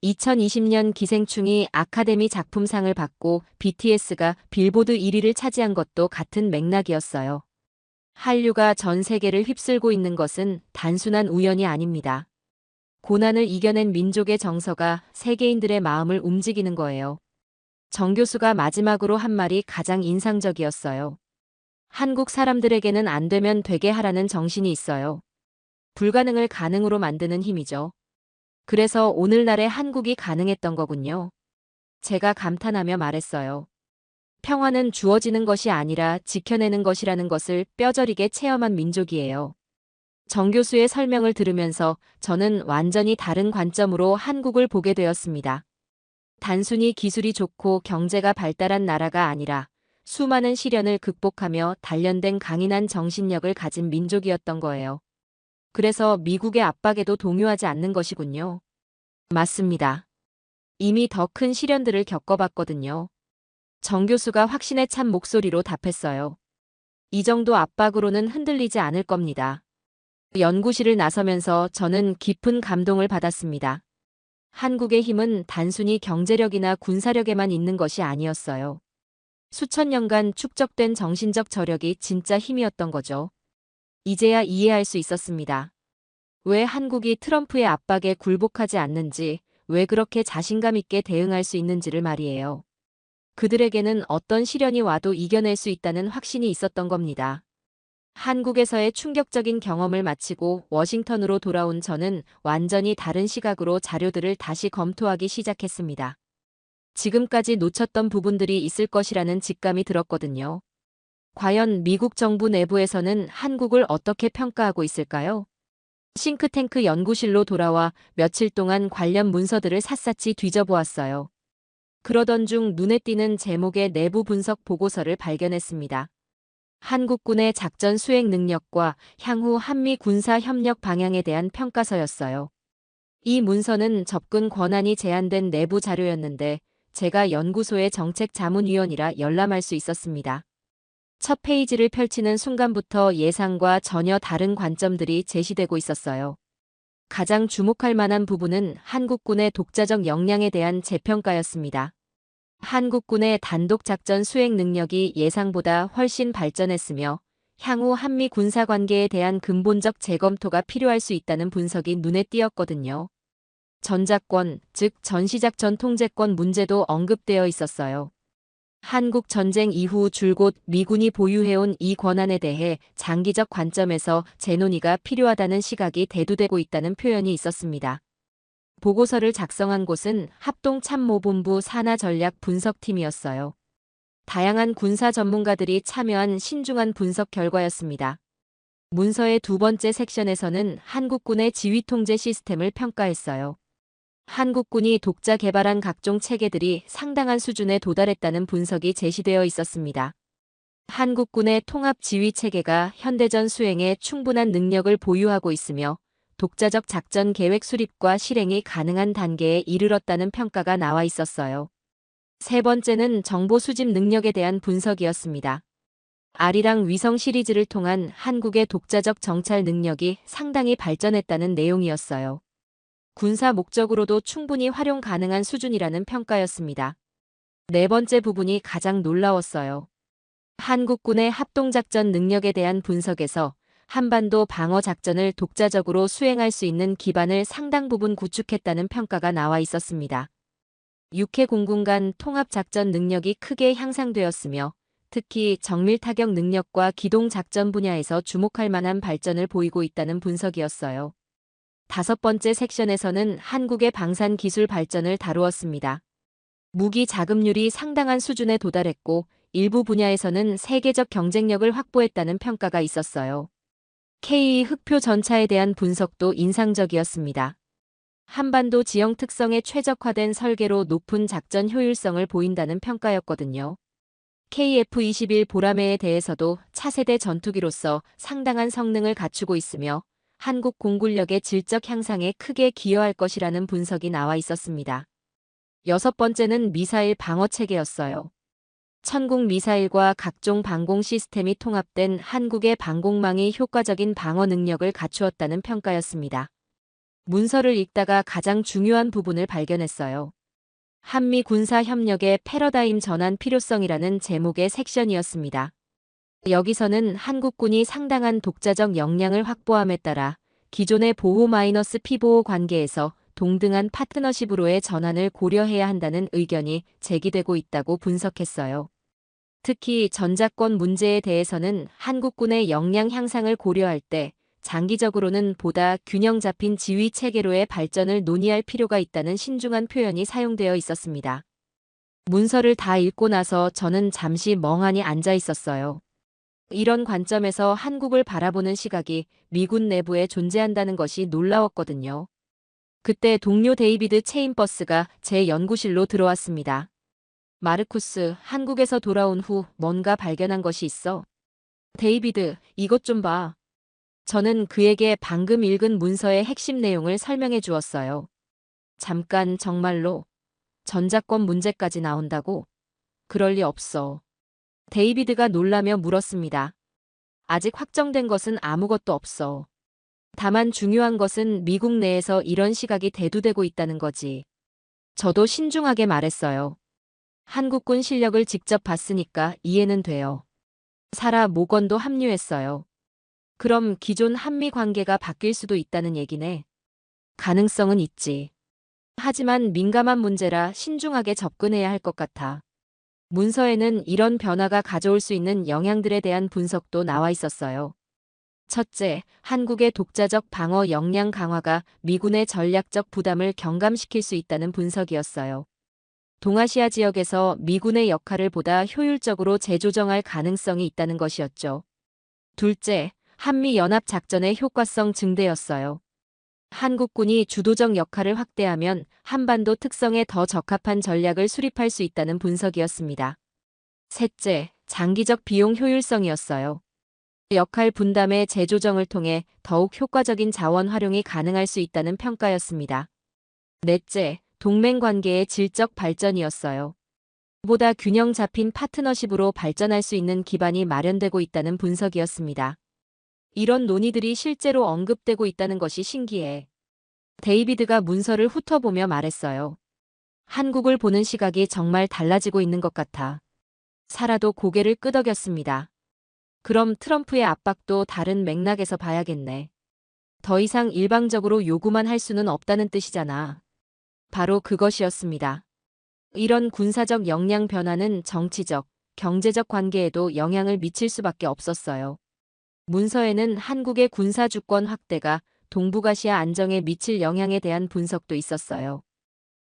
2020년 기생충이 아카데미 작품상을 받고 BTS가 빌보드 1위를 차지한 것도 같은 맥락이었어요. 한류가 전 세계를 휩쓸고 있는 것은 단순한 우연이 아닙니다. 고난을 이겨낸 민족의 정서가 세계인들의 마음을 움직이는 거예요. 정 교수가 마지막으로 한 말이 가장 인상적이었어요. 한국 사람들에게는 안 되면 되게 하라는 정신이 있어요. 불가능을 가능으로 만드는 힘이죠. 그래서 오늘날의 한국이 가능했던 거군요. 제가 감탄하며 말했어요. 평화는 주어지는 것이 아니라 지켜내는 것이라는 것을 뼈저리게 체험한 민족이에요. 정 교수의 설명을 들으면서 저는 완전히 다른 관점으로 한국을 보게 되었습니다. 단순히 기술이 좋고 경제가 발달한 나라가 아니라 수많은 시련을 극복하며 단련된 강인한 정신력을 가진 민족이었던 거예요. 그래서 미국의 압박에도 동요하지 않는 것이군요. 맞습니다. 이미 더 큰 시련들을 겪어봤거든요. 정 교수가 확신에 찬 목소리로 답했어요. 이 정도 압박으로는 흔들리지 않을 겁니다. 연구실을 나서면서 저는 깊은 감동을 받았습니다. 한국의 힘은 단순히 경제력이나 군사력에만 있는 것이 아니었어요. 수천 년간 축적된 정신적 저력이 진짜 힘이었던 거죠. 이제야 이해할 수 있었습니다. 왜 한국이 트럼프의 압박에 굴복하지 않는지, 왜 그렇게 자신감 있게 대응할 수 있는지를 말이에요. 그들에게는 어떤 시련이 와도 이겨낼 수 있다는 확신이 있었던 겁니다. 한국에서의 충격적인 경험을 마치고 워싱턴으로 돌아온 저는 완전히 다른 시각으로 자료들을 다시 검토하기 시작했습니다. 지금까지 놓쳤던 부분들이 있을 것이라는 직감이 들었거든요. 과연 미국 정부 내부에서는 한국을 어떻게 평가하고 있을까요? 싱크탱크 연구실로 돌아와 며칠 동안 관련 문서들을 샅샅이 뒤져보았어요. 그러던 중 눈에 띄는 제목의 내부 분석 보고서를 발견했습니다. 한국군의 작전 수행 능력과 향후 한미 군사 협력 방향에 대한 평가서였어요. 이 문서는 접근 권한이 제한된 내부 자료였는데 제가 연구소의 정책자문위원이라 열람할 수 있었습니다. 첫 페이지를 펼치는 순간부터 예상과 전혀 다른 관점들이 제시되고 있었어요. 가장 주목할 만한 부분은 한국군의 독자적 역량에 대한 재평가였습니다. 한국군의 단독 작전 수행 능력이 예상보다 훨씬 발전했으며 향후 한미 군사 관계에 대한 근본적 재검토가 필요할 수 있다는 분석이 눈에 띄었거든요. 전작권, 즉 전시작전 통제권 문제도 언급되어 있었어요. 한국 전쟁 이후 줄곧 미군이 보유해온 이 권한에 대해 장기적 관점에서 재논의가 필요하다는 시각이 대두되고 있다는 표현이 있었습니다. 보고서를 작성한 곳은 합동참모본부 산하전략분석팀이었어요. 다양한 군사 전문가들이 참여한 신중한 분석 결과였습니다. 문서의 두 번째 섹션에서는 한국군의 지휘통제 시스템을 평가했어요. 한국군이 독자 개발한 각종 체계들이 상당한 수준에 도달했다는 분석이 제시되어 있었습니다. 한국군의 통합 지휘 체계가 현대전 수행에 충분한 능력을 보유하고 있으며 독자적 작전 계획 수립과 실행이 가능한 단계에 이르렀다는 평가가 나와 있었어요. 세 번째는 정보 수집 능력에 대한 분석이었습니다. 아리랑 위성 시리즈를 통한 한국의 독자적 정찰 능력이 상당히 발전했다는 내용이었어요. 군사 목적으로도 충분히 활용 가능한 수준이라는 평가였습니다. 네 번째 부분이 가장 놀라웠어요. 한국군의 합동작전 능력에 대한 분석에서 한반도 방어 작전을 독자적으로 수행할 수 있는 기반을 상당 부분 구축했다는 평가가 나와 있었습니다. 육해 공군 간 통합작전 능력이 크게 향상되었으며 특히 정밀 타격 능력과 기동 작전 분야에서 주목할 만한 발전을 보이고 있다는 분석이었어요. 5번째 섹션에서는 한국의 방산 기술 발전을 다루었습니다. 무기 자급률이 상당한 수준에 도달했고 일부 분야에서는 세계적 경쟁력을 확보했다는 평가가 있었어요. K 흑표 전차에 대한 분석도 인상적이었습니다. 한반도 지형 특성에 최적화된 설계로 높은 작전 효율성을 보인다는 평가였거든요. KF-21 보라매에 대해서도 차세대 전투기로서 상당한 성능을 갖추고 있으며 한국 공군력의 질적 향상에 크게 기여할 것이라는 분석이 나와 있었습니다. 6번째는 미사일 방어 체계였어요. 천궁 미사일과 각종 방공 시스템이 통합된 한국의 방공망이 효과적인 방어 능력을 갖추었다는 평가였습니다. 문서를 읽다가 가장 중요한 부분을 발견했어요. 한미 군사 협력의 패러다임 전환 필요성이라는 제목의 섹션이었습니다. 여기서는 한국군이 상당한 독자적 역량을 확보함에 따라 기존의 보호-피보호 관계에서 동등한 파트너십으로의 전환을 고려해야 한다는 의견이 제기되고 있다고 분석했어요. 특히 전자권 문제에 대해서는 한국군의 역량 향상을 고려할 때 장기적으로는 보다 균형 잡힌 지휘 체계로의 발전을 논의할 필요가 있다는 신중한 표현이 사용되어 있었습니다. 문서를 다 읽고 나서 저는 잠시 멍하니 앉아 있었어요. 이런 관점에서 한국을 바라보는 시각이 미군 내부에 존재한다는 것이 놀라웠거든요. 그때 동료 데이비드 체인버스가 제 연구실로 들어왔습니다. 마르쿠스, 한국에서 돌아온 후 뭔가 발견한 것이 있어. 데이비드, 이것 좀 봐. 저는 그에게 방금 읽은 문서의 핵심 내용을 설명해 주었어요. 잠깐, 정말로 전자권 문제까지 나온다고? 그럴 리 없어. 데이비드가 놀라며 물었습니다. 아직 확정된 것은 아무것도 없어. 다만 중요한 것은 미국 내에서 이런 시각이 대두되고 있다는 거지. 저도 신중하게 말했어요. 한국군 실력을 직접 봤으니까 이해는 돼요. 사라 모건도 합류했어요. 그럼 기존 한미 관계가 바뀔 수도 있다는 얘기네. 가능성은 있지. 하지만 민감한 문제라 신중하게 접근해야 할 것 같아. 문서에는 이런 변화가 가져올 수 있는 영향들에 대한 분석도 나와 있었어요. 첫째, 한국의 독자적 방어 역량 강화가 미군의 전략적 부담을 경감시킬 수 있다는 분석이었어요. 동아시아 지역에서 미군의 역할을 보다 효율적으로 재조정할 가능성이 있다는 것이었죠. 둘째, 한미 연합 작전의 효과성 증대였어요. 한국군이 주도적 역할을 확대하면 한반도 특성에 더 적합한 전략을 수립할 수 있다는 분석이었습니다. 셋째, 장기적 비용 효율성이었어요. 역할 분담의 재조정을 통해 더욱 효과적인 자원 활용이 가능할 수 있다는 평가였습니다. 넷째, 동맹 관계의 질적 발전이었어요. 보다 균형 잡힌 파트너십으로 발전할 수 있는 기반이 마련되고 있다는 분석이었습니다. 이런 논의들이 실제로 언급되고 있다는 것이 신기해. 데이비드가 문서를 훑어보며 말했어요. 한국을 보는 시각이 정말 달라지고 있는 것 같아. 사라도 고개를 끄덕였습니다. 그럼 트럼프의 압박도 다른 맥락에서 봐야겠네. 더 이상 일방적으로 요구만 할 수는 없다는 뜻이잖아. 바로 그것이었습니다. 이런 군사적 역량 변화는 정치적, 경제적 관계에도 영향을 미칠 수밖에 없었어요. 문서에는 한국의 군사 주권 확대가 동북아시아 안정에 미칠 영향에 대한 분석도 있었어요.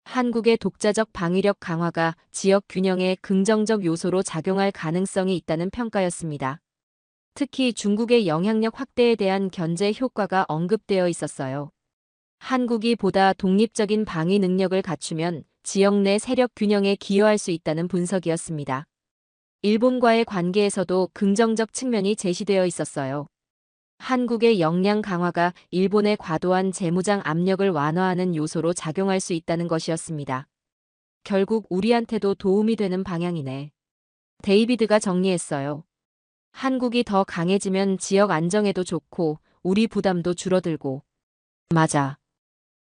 한국의 독자적 방위력 강화가 지역 균형에 긍정적 요소로 작용할 가능성이 있다는 평가였습니다. 특히 중국의 영향력 확대에 대한 견제 효과가 언급되어 있었어요. 한국이 보다 독립적인 방위 능력을 갖추면 지역 내 세력 균형에 기여할 수 있다는 분석이었습니다. 일본과의 관계에서도 긍정적 측면이 제시되어 있었어요. 한국의 역량 강화가 일본의 과도한 재무장 압력을 완화하는 요소로 작용할 수 있다는 것이었습니다. 결국 우리한테도 도움이 되는 방향이네. 데이비드가 정리했어요. 한국이 더 강해지면 지역 안정에도 좋고 우리 부담도 줄어들고. 맞아.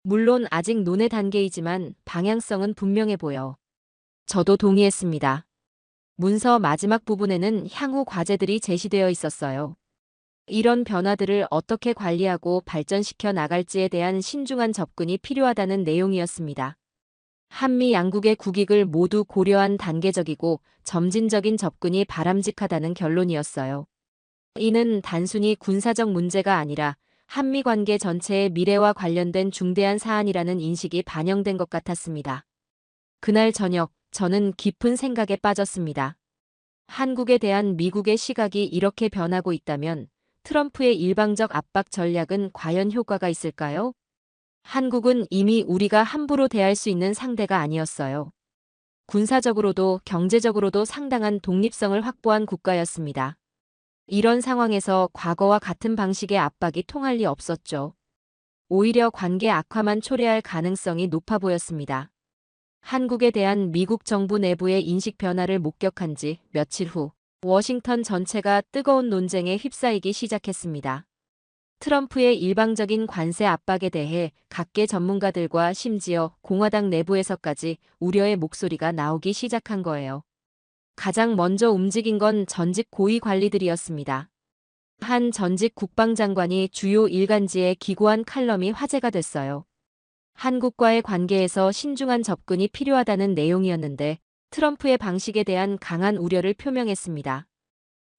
물론 아직 논의 단계이지만 방향성은 분명해 보여. 저도 동의했습니다. 문서 마지막 부분에는 향후 과제들이 제시되어 있었어요. 이런 변화들을 어떻게 관리하고 발전시켜 나갈지에 대한 신중한 접근이 필요하다는 내용이었습니다. 한미 양국의 국익을 모두 고려한 단계적이고 점진적인 접근이 바람직하다는 결론이었어요. 이는 단순히 군사적 문제가 아니라 한미 관계 전체의 미래와 관련된 중대한 사안이라는 인식이 반영된 것 같았습니다. 그날 저녁, 저는 깊은 생각에 빠졌습니다. 한국에 대한 미국의 시각이 이렇게 변하고 있다면 트럼프의 일방적 압박 전략은 과연 효과가 있을까요? 한국은 이미 우리가 함부로 대할 수 있는 상대가 아니었어요. 군사적으로도 경제적으로도 상당한 독립성을 확보한 국가였습니다. 이런 상황에서 과거와 같은 방식의 압박이 통할 리 없었죠. 오히려 관계 악화만 초래할 가능성이 높아 보였습니다. 한국에 대한 미국 정부 내부의 인식 변화를 목격한 지 며칠 후, 워싱턴 전체가 뜨거운 논쟁에 휩싸이기 시작했습니다. 트럼프의 일방적인 관세 압박에 대해 각계 전문가들과 심지어 공화당 내부에서까지 우려의 목소리가 나오기 시작한 거예요. 가장 먼저 움직인 건 전직 고위 관리들이었습니다. 한 전직 국방장관이 주요 일간지에 기고한 칼럼이 화제가 됐어요. 한국과의 관계에서 신중한 접근이 필요하다는 내용이었는데 트럼프의 방식에 대한 강한 우려를 표명했습니다.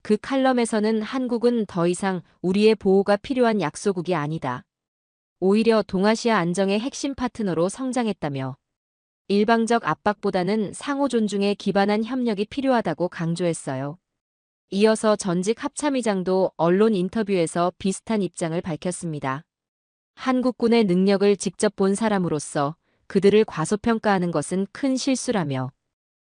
그 칼럼에서는 한국은 더 이상 우리의 보호가 필요한 약소국이 아니다. 오히려 동아시아 안정의 핵심 파트너로 성장했다며 일방적 압박보다는 상호 존중에 기반한 협력이 필요하다고 강조했어요. 이어서 전직 합참의장도 언론 인터뷰에서 비슷한 입장을 밝혔습니다. 한국군의 능력을 직접 본 사람으로서 그들을 과소평가하는 것은 큰 실수라며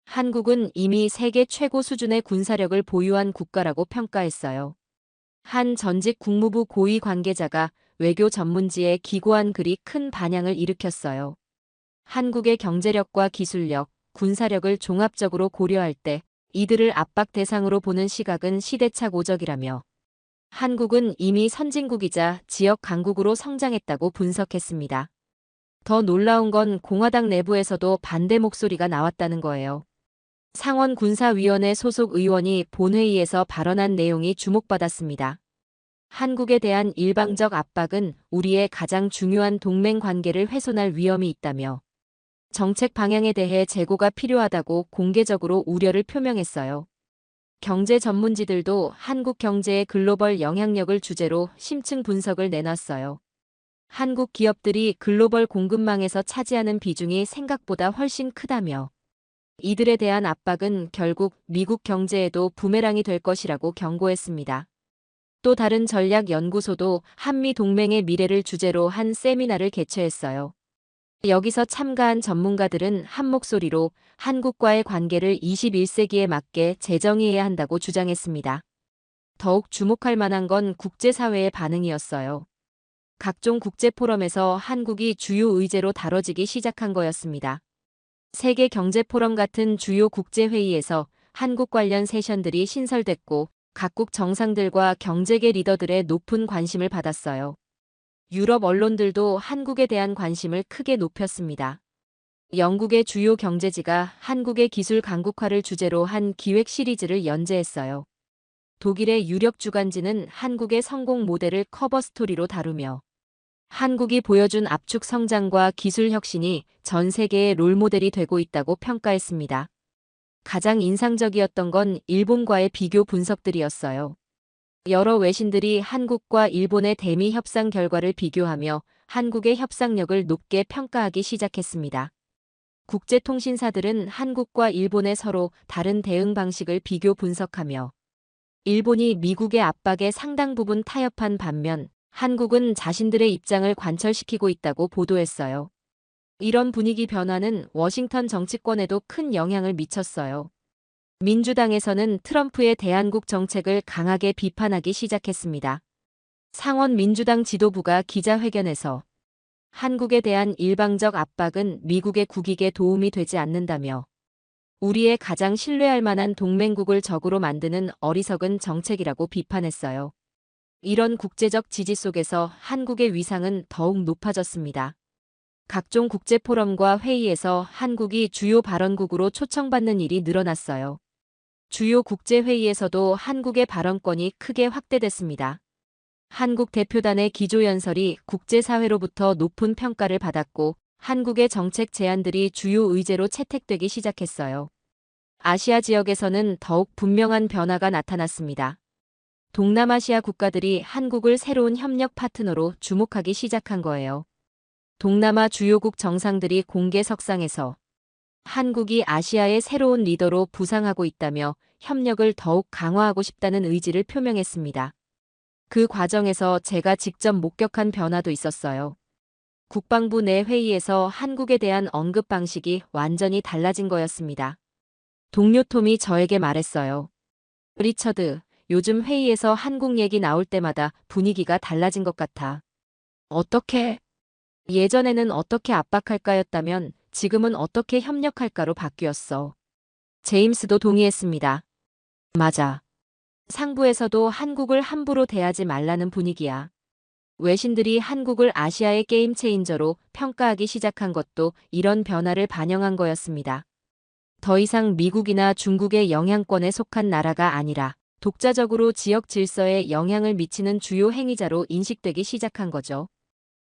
한국은 이미 세계 최고 수준의 군사력을 보유한 국가라고 평가했어요. 한 전직 국무부 고위 관계자가 외교 전문지에 기고한 글이 큰 반향을 일으켰어요. 한국의 경제력과 기술력, 군사력을 종합적으로 고려할 때 이들을 압박 대상으로 보는 시각은 시대착오적이라며 한국은 이미 선진국이자 지역 강국으로 성장했다고 분석했습니다. 더 놀라운 건 공화당 내부에서도 반대 목소리가 나왔다는 거예요. 상원군사위원회 소속 의원이 본회의에서 발언한 내용이 주목받았습니다. 한국에 대한 일방적 압박은 우리의 가장 중요한 동맹 관계를 훼손할 위험이 있다며 정책 방향에 대해 재고가 필요하다고 공개적으로 우려를 표명했어요. 경제 전문지들도 한국 경제의 글로벌 영향력을 주제로 심층 분석을 내놨어요. 한국 기업들이 글로벌 공급망에서 차지하는 비중이 생각보다 훨씬 크다며 이들에 대한 압박은 결국 미국 경제에도 부메랑이 될 것이라고 경고했습니다. 또 다른 전략연구소도 한미 동맹의 미래를 주제로 한 세미나를 개최했어요. 여기서 참가한 전문가들은 한 목소리로 한국과의 관계를 21세기에 맞게 재정의해야 한다고 주장했습니다. 더욱 주목할 만한 건 국제사회의 반응이었어요. 각종 국제포럼에서 한국이 주요 의제로 다뤄지기 시작한 거였습니다. 세계경제포럼 같은 주요 국제회의에서 한국 관련 세션들이 신설됐고 각국 정상들과 경제계 리더들의 높은 관심을 받았어요. 유럽 언론들도 한국에 대한 관심을 크게 높였습니다. 영국의 주요 경제지가 한국의 기술 강국화를 주제로 한 기획 시리즈를 연재했어요. 독일의 유력 주간지는 한국의 성공 모델을 커버 스토리로 다루며 한국이 보여준 압축 성장과 기술 혁신이 전 세계의 롤모델이 되고 있다고 평가했습니다. 가장 인상적이었던 건 일본과의 비교 분석들이었어요. 여러 외신들이 한국과 일본의 대미 협상 결과를 비교하며 한국의 협상력을 높게 평가하기 시작했습니다. 국제통신사들은 한국과 일본의 서로 다른 대응 방식을 비교 분석하며 일본이 미국의 압박에 상당 부분 타협한 반면 한국은 자신들의 입장을 관철시키고 있다고 보도했어요. 이런 분위기 변화는 워싱턴 정치권에도 큰 영향을 미쳤어요. 민주당에서는 트럼프의 대한국 정책을 강하게 비판하기 시작했습니다. 상원 민주당 지도부가 기자회견에서 한국에 대한 일방적 압박은 미국의 국익에 도움이 되지 않는다며 우리의 가장 신뢰할 만한 동맹국을 적으로 만드는 어리석은 정책이라고 비판했어요. 이런 국제적 지지 속에서 한국의 위상은 더욱 높아졌습니다. 각종 국제포럼과 회의에서 한국이 주요 발언국으로 초청받는 일이 늘어났어요. 주요 국제회의에서도 한국의 발언권이 크게 확대됐습니다. 한국 대표단의 기조연설이 국제사회로부터 높은 평가를 받았고 한국의 정책 제안들이 주요 의제로 채택되기 시작했어요. 아시아 지역에서는 더욱 분명한 변화가 나타났습니다. 동남아시아 국가들이 한국을 새로운 협력 파트너로 주목하기 시작한 거예요. 동남아 주요국 정상들이 공개 석상에서 한국이 아시아의 새로운 리더로 부상하고 있다며 협력을 더욱 강화하고 싶다는 의지를 표명했습니다. 그 과정에서 제가 직접 목격한 변화도 있었어요. 국방부 내 회의에서 한국에 대한 언급 방식이 완전히 달라진 거였습니다. 동료 톰이 저에게 말했어요. 리처드, 요즘 회의에서 한국 얘기 나올 때마다 분위기가 달라진 것 같아. 어떻게? 예전에는 어떻게 압박할까였다면 지금은 어떻게 협력할까로 바뀌었어. 제임스도 동의했습니다. 맞아. 상부에서도 한국을 함부로 대하지 말라는 분위기야. 외신들이 한국을 아시아의 게임 체인저로 평가하기 시작한 것도 이런 변화를 반영한 거였습니다. 더 이상 미국이나 중국의 영향권에 속한 나라가 아니라 독자적으로 지역 질서에 영향을 미치는 주요 행위자로 인식되기 시작한 거죠.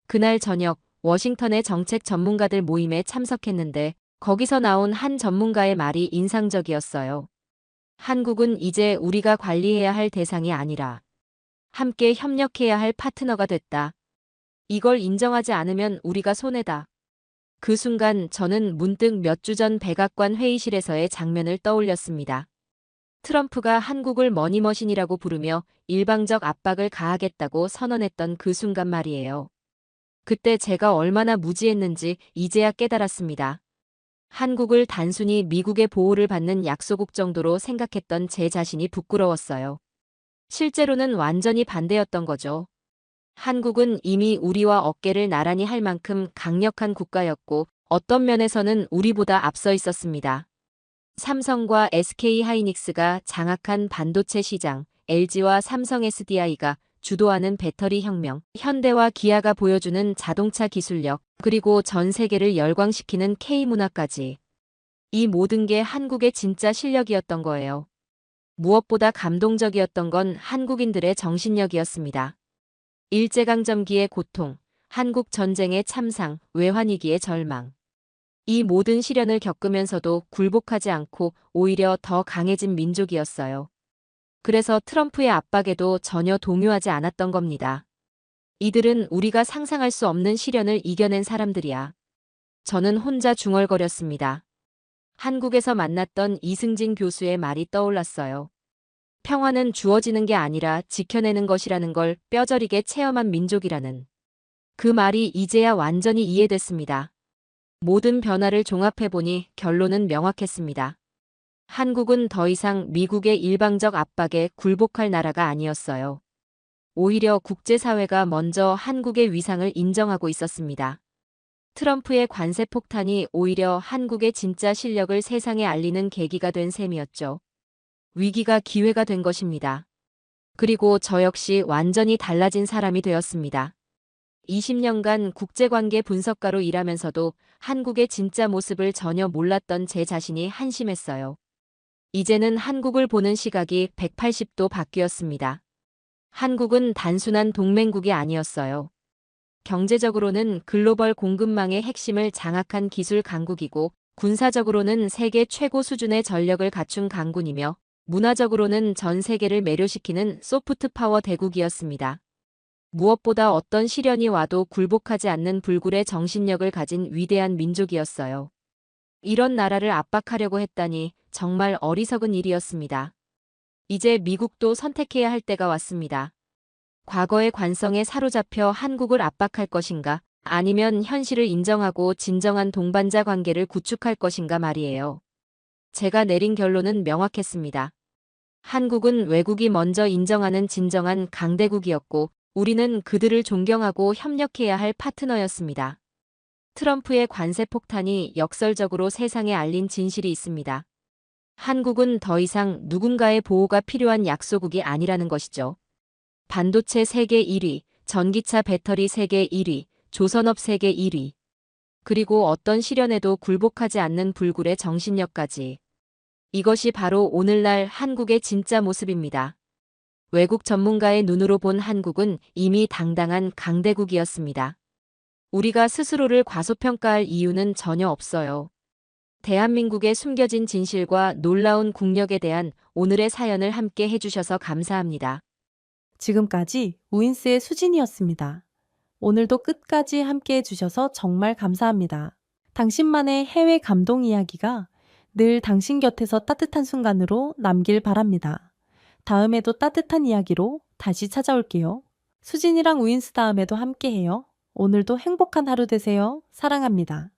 그날 저녁 워싱턴의 정책 전문가들 모임에 참석했는데 거기서 나온 한 전문가의 말이 인상적이었어요. 한국은 이제 우리가 관리해야 할 대상이 아니라 함께 협력해야 할 파트너가 됐다. 이걸 인정하지 않으면 우리가 손해다. 그 순간 저는 문득 몇 주 전 백악관 회의실에서의 장면을 떠올렸습니다. 트럼프가 한국을 머니머신이라고 부르며 일방적 압박을 가하겠다고 선언했던 그 순간 말이에요. 그때 제가 얼마나 무지했는지 이제야 깨달았습니다. 한국을 단순히 미국의 보호를 받는 약소국 정도로 생각했던 제 자신이 부끄러웠어요. 실제로는 완전히 반대였던 거죠. 한국은 이미 우리와 어깨를 나란히 할 만큼 강력한 국가였고 어떤 면에서는 우리보다 앞서 있었습니다. 삼성과 SK 하이닉스가 장악한 반도체 시장, LG와 삼성 SDI가 주도하는 배터리 혁명, 현대와 기아가 보여주는 자동차 기술력, 그리고 전 세계를 열광시키는 K문화까지. 이 모든 게 한국의 진짜 실력이었던 거예요. 무엇보다 감동적이었던 건 한국인들의 정신력이었습니다. 일제강점기의 고통, 한국 전쟁의 참상, 외환위기의 절망. 이 모든 시련을 겪으면서도 굴복하지 않고 오히려 더 강해진 민족이었어요. 그래서 트럼프의 압박에도 전혀 동요하지 않았던 겁니다. 이들은 우리가 상상할 수 없는 시련을 이겨낸 사람들이야. 저는 혼자 중얼거렸습니다. 한국에서 만났던 이승진 교수의 말이 떠올랐어요. 평화는 주어지는 게 아니라 지켜내는 것이라는 걸 뼈저리게 체험한 민족이라는. 그 말이 이제야 완전히 이해됐습니다. 모든 변화를 종합해보니 결론은 명확했습니다. 한국은 더 이상 미국의 일방적 압박에 굴복할 나라가 아니었어요. 오히려 국제사회가 먼저 한국의 위상을 인정하고 있었습니다. 트럼프의 관세 폭탄이 오히려 한국의 진짜 실력을 세상에 알리는 계기가 된 셈이었죠. 위기가 기회가 된 것입니다. 그리고 저 역시 완전히 달라진 사람이 되었습니다. 20년간 국제관계 분석가로 일하면서도 한국의 진짜 모습을 전혀 몰랐던 제 자신이 한심했어요. 이제는 한국을 보는 시각이 180도 바뀌었습니다. 한국은 단순한 동맹국이 아니었어요. 경제적으로는 글로벌 공급망의 핵심을 장악한 기술 강국이고 군사적으로는 세계 최고 수준의 전력을 갖춘 강군이며 문화적으로는 전 세계를 매료시키는 소프트 파워 대국이었습니다. 무엇보다 어떤 시련이 와도 굴복하지 않는 불굴의 정신력을 가진 위대한 민족이었어요. 이런 나라를 압박하려고 했다니 정말 어리석은 일이었습니다. 이제 미국도 선택해야 할 때가 왔습니다. 과거의 관성에 사로잡혀 한국을 압박할 것인가, 아니면 현실을 인정하고 진정한 동반자 관계를 구축할 것인가 말이에요. 제가 내린 결론은 명확했습니다. 한국은 외국이 먼저 인정하는 진정한 강대국이었고, 우리는 그들을 존경하고 협력해야 할 파트너였습니다. 트럼프의 관세 폭탄이 역설적으로 세상에 알린 진실이 있습니다. 한국은 더 이상 누군가의 보호가 필요한 약소국이 아니라는 것이죠. 반도체 세계 1위, 전기차 배터리 세계 1위, 조선업 세계 1위. 그리고 어떤 시련에도 굴복하지 않는 불굴의 정신력까지. 이것이 바로 오늘날 한국의 진짜 모습입니다. 외국 전문가의 눈으로 본 한국은 이미 당당한 강대국이었습니다. 우리가 스스로를 과소평가할 이유는 전혀 없어요. 대한민국의 숨겨진 진실과 놀라운 국력에 대한 오늘의 사연을 함께 해주셔서 감사합니다. 지금까지 우인스의 수진이었습니다. 오늘도 끝까지 함께 해주셔서 정말 감사합니다. 당신만의 해외 감동 이야기가 늘 당신 곁에서 따뜻한 순간으로 남길 바랍니다. 다음에도 따뜻한 이야기로 다시 찾아올게요. 수진이랑 우인스 다음에도 함께해요. 오늘도 행복한 하루 되세요. 사랑합니다.